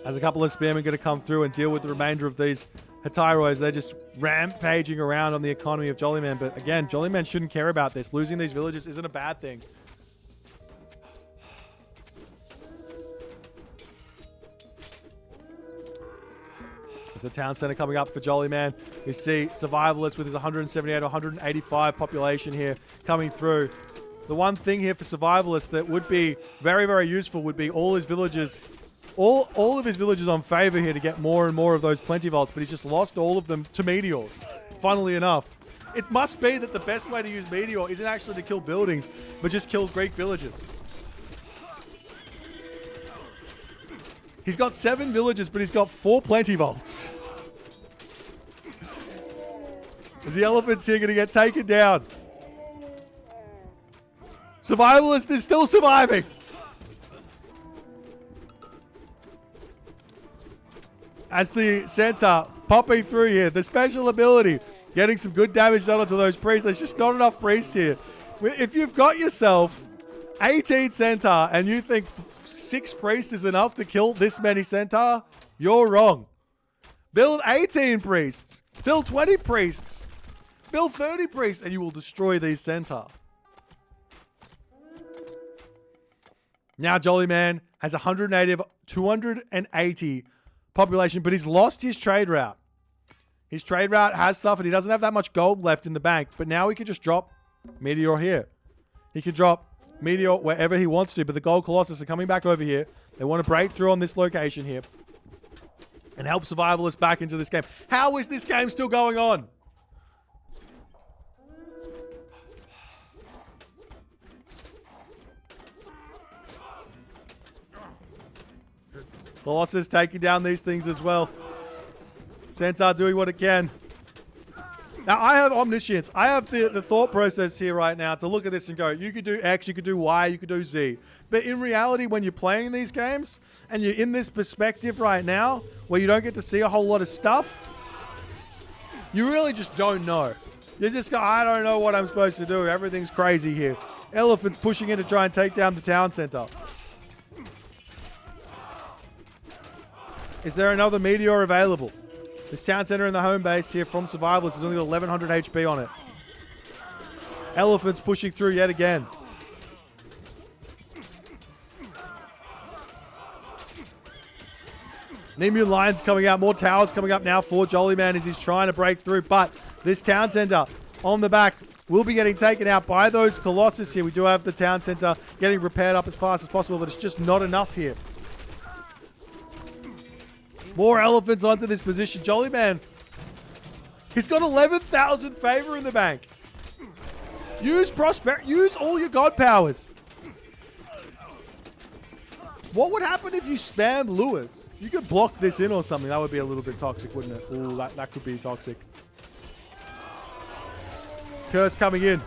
As a couple of spearmen going to come through and deal with the remainder of these Hatyrois, they're just rampaging around on the economy of Jollyman. But again, Jollyman shouldn't care about this. Losing these villages isn't a bad thing. There's the town center coming up for Jollyman. We see Survivalist with his 178 or 185 population here coming through. The one thing here for Survivalist that would be very, very useful would be all his villages, all of his villages on favor here to get more and more of those plenty vaults, but he's just lost all of them to Meteor, funnily enough. It must be that the best way to use Meteor isn't actually to kill buildings, but just kill Greek villages. He's got 7 villages, but he's got 4 plenty vaults. Is the elephants here going to get taken down? Survivalist is still surviving. As the centaur popping through here, the special ability, getting some good damage done onto those priests. There's just not enough priests here. If you've got yourself 18 centaur and you think 6 priests is enough to kill this many centaur, you're wrong. Build 18 priests. Build 20 priests. Build 30 priests and you will destroy these centaur. Now Jollyman has 280 population, but he's lost his trade route. His trade route has stuff and he doesn't have that much gold left in the bank, but now he can just drop Meteor here. He can drop Meteor wherever he wants to, but the Gold Colossus are coming back over here. They want to break through on this location here and help Survivalists back into this game. How is this game still going on? Colossus taking down these things as well. Centaur doing what it can. Now, I have omniscience. I have the thought process here right now to look at this and go, you could do X, you could do Y, you could do Z. But in reality, when you're playing these games and you're in this perspective right now where you don't get to see a whole lot of stuff, you really just don't know. You just go, I don't know what I'm supposed to do. Everything's crazy here. Elephants pushing in to try and take down the town center. Is there another meteor available? This town center in the home base here from Survivalist has only got 1100 HP on it. Elephants pushing through yet again. Nemu Lions coming out. More towers coming up now for Jollyman as he's trying to break through. But this town center on the back will be getting taken out by those Colossus here. We do have the town center getting repaired up as fast as possible, but it's just not enough here. More elephants onto this position. Jollyman, he's got 11,000 favor in the bank. Use all your god powers. What would happen if you spam lures? You could block this in or something. That would be a little bit toxic, wouldn't it? Ooh, that could be toxic. Curse coming in.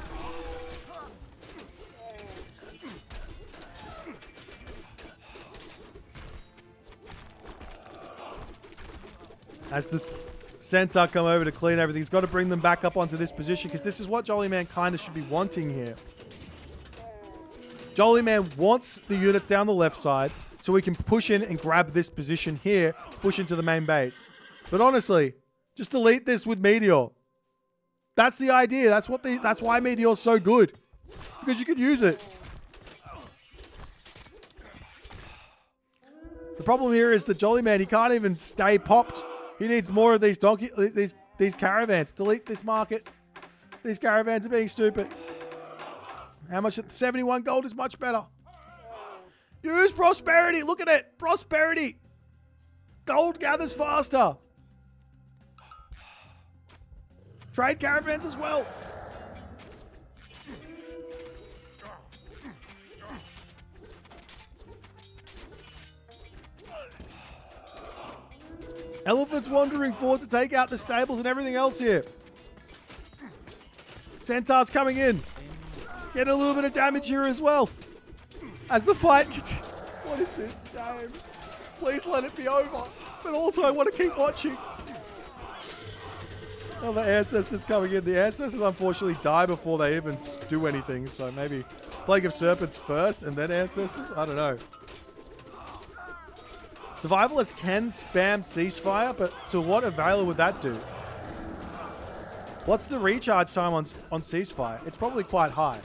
As the center come over to clean everything, he's got to bring them back up onto this position because this is what Jollyman kind of should be wanting here. Jollyman wants the units down the left side so we can push in and grab this position here, push into the main base. But honestly, just delete this with Meteor. That's the idea. That's why Meteor's so good. Because you could use it. The problem here is that Jollyman, he can't even stay popped. He needs more of these these caravans. Delete this market. These caravans are being stupid. How much? 71 gold is much better. Use prosperity. Look at it. Prosperity. Gold gathers faster. Trade caravans as well. Elephants wandering forward to take out the stables and everything else here. Centaurs coming in. Getting a little bit of damage here as well. As the fight continues. What is this game? Please let it be over. But also I want to keep watching. Oh, the ancestors coming in. The ancestors unfortunately die before they even do anything. So maybe Plague of Serpents first and then ancestors? I don't know. Survivalist can spam ceasefire, but to what avail would that do? What's the recharge time on ceasefire? It's probably quite high.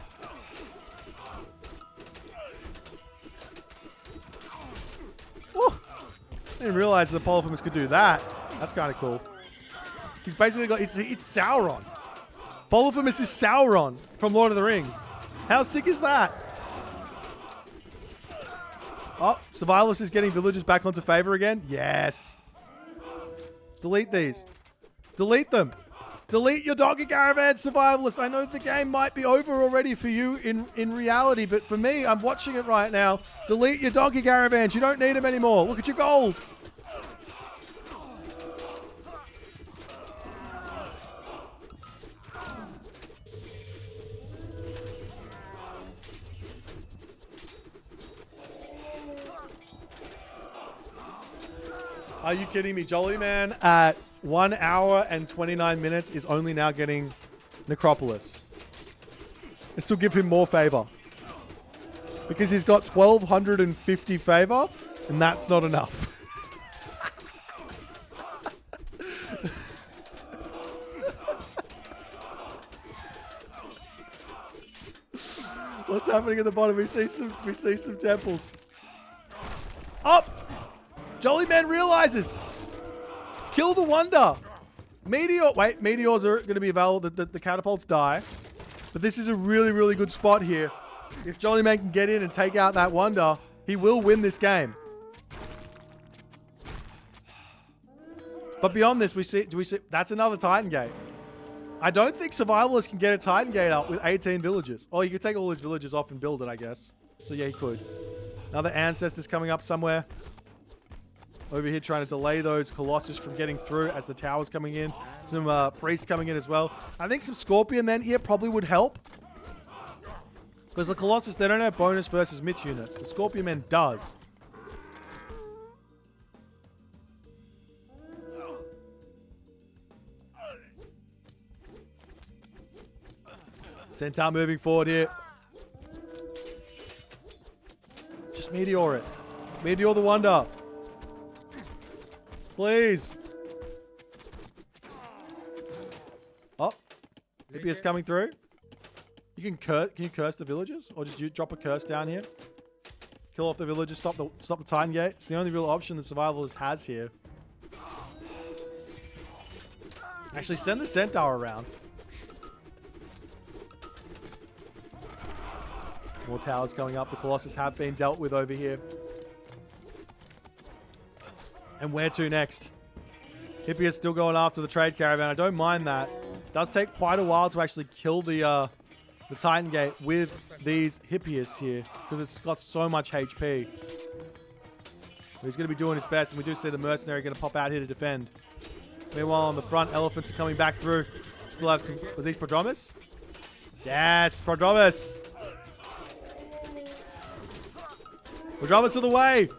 Ooh. I didn't realize the Polyphemus could do that. That's kind of cool. He's basically got... It's Sauron. Polyphemus is Sauron from Lord of the Rings. How sick is that? Oh, Survivalist is getting villagers back onto favor again. Yes. Delete these. Delete them. Delete your donkey caravan, Survivalist. I know the game might be over already for you in reality, but for me, I'm watching it right now. Delete your donkey caravans. You don't need them anymore. Look at your gold. Are you kidding me? Jollyman at 1 hour and 29 minutes is only now getting Necropolis. This will give him more favor. Because he's got 1,250 favor, and that's not enough. What's happening at the bottom? We see some temples. Up! Jollyman realizes. Kill the wonder. Meteors are going to be available. The catapults die. But this is a really, really good spot here. If Jollyman can get in and take out that wonder, he will win this game. But beyond this, we see that's another Titan Gate. I don't think Survivalist can get a Titan Gate up with 18 villages. Oh, you could take all his villages off and build it, I guess. So yeah, he could. Another Ancestors coming up somewhere. Over here trying to delay those Colossus from getting through as the tower's coming in. Some priests coming in as well. I think some Scorpion men here probably would help. Because the Colossus, they don't have bonus versus myth units. The Scorpion men does. Centaur moving forward here. Just meteor it. Meteor the Wonder. Please. Oh. Hippias coming through. You can curse. Can you curse the villagers? Or just drop a curse down here? Kill off the villagers. Stop the Titan Gate. It's the only real option the Survivalist has here. Actually, send the Centaur around. More towers going up. The Colossus have been dealt with over here. And where to next? Hippias still going after the trade caravan. I don't mind that. It does take quite a while to actually kill the Titan Gate with these Hippias here, because it's got so much HP. But he's going to be doing his best, and we do see the mercenary going to pop out here to defend. Meanwhile, on the front, elephants are coming back through. Still have some... Are these Prodromus? Yes, Prodromus! Prodromus to the way!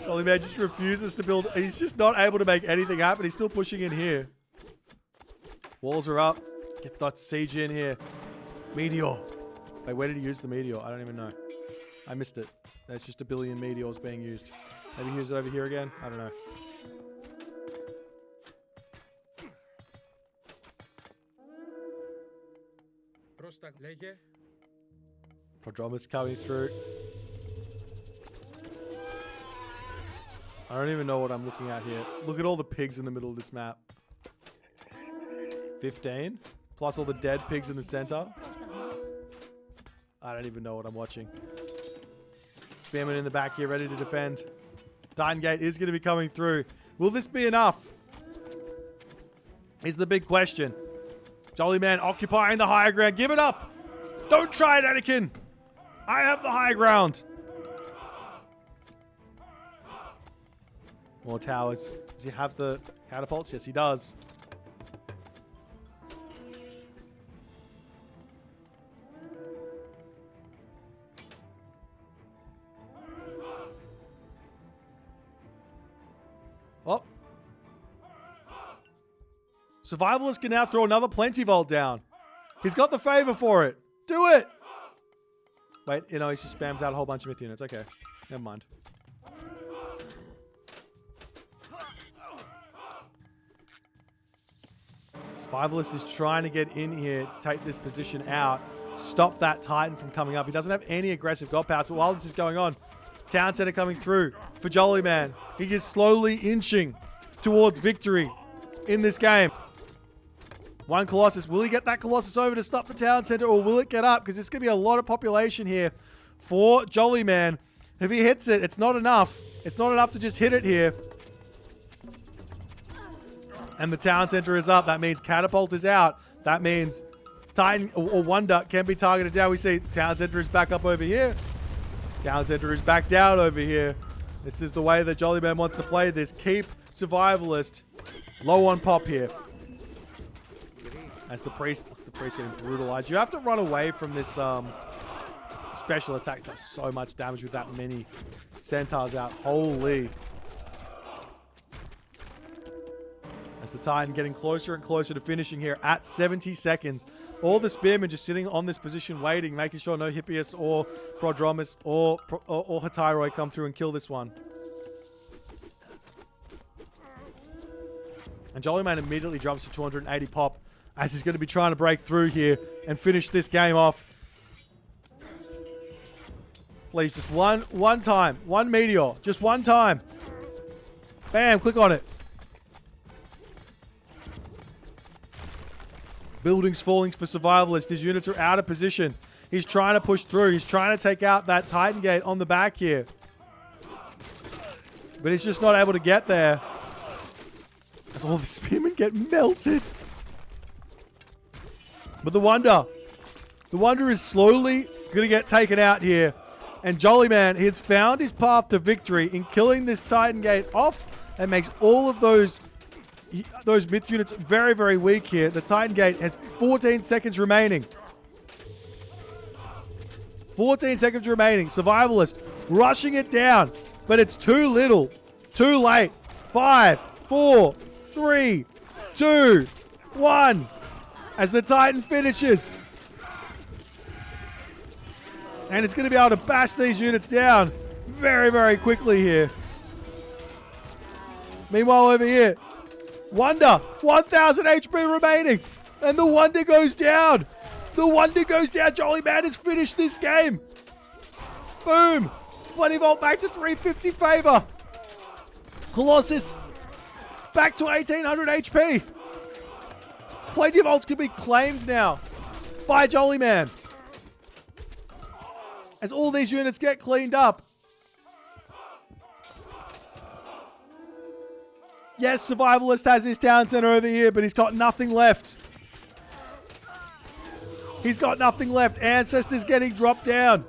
Jollyman just refuses to build. He's just not able to make anything happen. He's still pushing in here. Walls are up. Get that siege in here. Meteor. Wait, where did he use the meteor? I don't even know. I missed it. There's just a billion meteors being used. Maybe use it over here again? I don't know. Prodromus coming through. I don't even know what I'm looking at here. Look at all the pigs in the middle of this map. 15. Plus all the dead pigs in the center. I don't even know what I'm watching. Spearman in the back here, ready to defend. Titan Gate is going to be coming through. Will this be enough? Is the big question. Jollyman occupying the higher ground. Give it up. Don't try it, Anakin. I have the high ground. More towers. Does he have the catapults? Yes, he does. Oh. Survivalist can now throw another Plenty Vault down. He's got the favor for it. Do it! Wait, you know, he just spams out a whole bunch of myth units. Okay, never mind. Survivalist is trying to get in here to take this position out. Stop that Titan from coming up. He doesn't have any aggressive god powers, but while this is going on, Town Center coming through for Jollyman. He is slowly inching towards victory in this game. One Colossus. Will he get that Colossus over to stop the Town Center, or will it get up? Because there's going to be a lot of population here for Jollyman. If he hits it, it's not enough. It's not enough to just hit it here. And the Town Center is up. That means Catapult is out. That means Titan or Wonder can be targeted down. We see Town Center is back up over here. Town Center is back down over here. This is the way that Jollyman wants to play this. Keep Survivalist low on pop here. As the priest getting brutalized. You have to run away from this special attack. Does so much damage with that many centaurs out. Holy. As the Titan getting closer and closer to finishing here at 70 seconds. All the spearmen just sitting on this position waiting, making sure no Hippias or Prodromus or Hatyroi come through and kill this one. And Jollyman immediately jumps to 280 pop as he's going to be trying to break through here and finish this game off. Please, just one time. One meteor. Just one time. Bam, click on it. Buildings falling for Survivalist. His units are out of position. He's trying to push through. He's trying to take out that Titan Gate on the back here. But he's just not able to get there. As all the spearmen get melted. But the Wonder is slowly going to get taken out here. And Jollyman, he's found his path to victory in killing this Titan Gate off. And makes all of those myth units very, very weak here. The Titan Gate has 14 seconds remaining. 14 seconds remaining. Survivalist rushing it down, but it's too little. Too late. 5, 4, 3, 2, 1. As the Titan finishes. And it's going to be able to bash these units down very, very quickly here. Meanwhile, over here, Wonder, 1,000 HP remaining. And the Wonder goes down. The Wonder goes down. Jollyman has finished this game. Boom. 20 volt back to 350 favor. Colossus back to 1,800 HP. Plenty of ults can be claimed now by Jollyman. As all these units get cleaned up. Yes, Survivalist has his town center over here, but he's got nothing left. He's got nothing left. Ancestor's getting dropped down.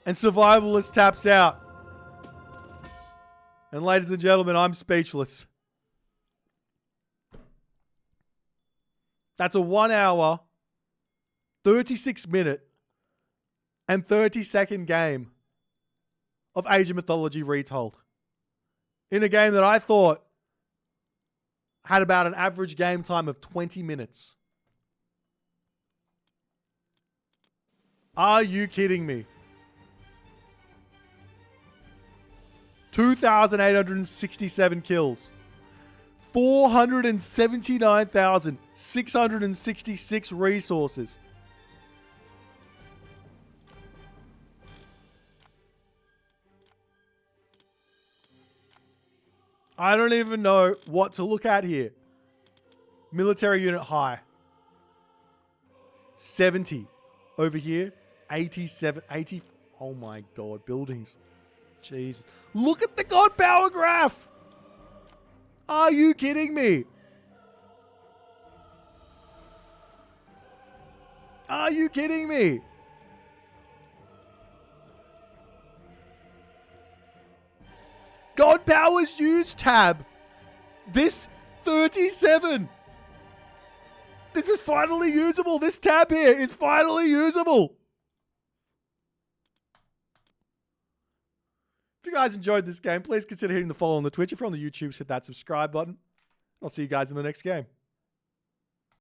And Survivalist taps out. And ladies and gentlemen, I'm speechless. That's a 1 hour, 36-minute, and 30-second game of Age of Mythology retold. In a game that I thought had about an average game time of 20 minutes. Are you kidding me? 2,867 kills. 479,666 resources. I don't even know what to look at here. Military unit high. 70. Over here, 87, 80. Oh my God, buildings. Jesus. Look at the God power graph. Are you kidding me? Are you kidding me? God powers used tab. This 37. This is finally usable. This tab here is finally usable. If you guys enjoyed this game, please consider hitting the follow on the Twitch. If you're on the YouTube, hit that subscribe button. I'll see you guys in the next game.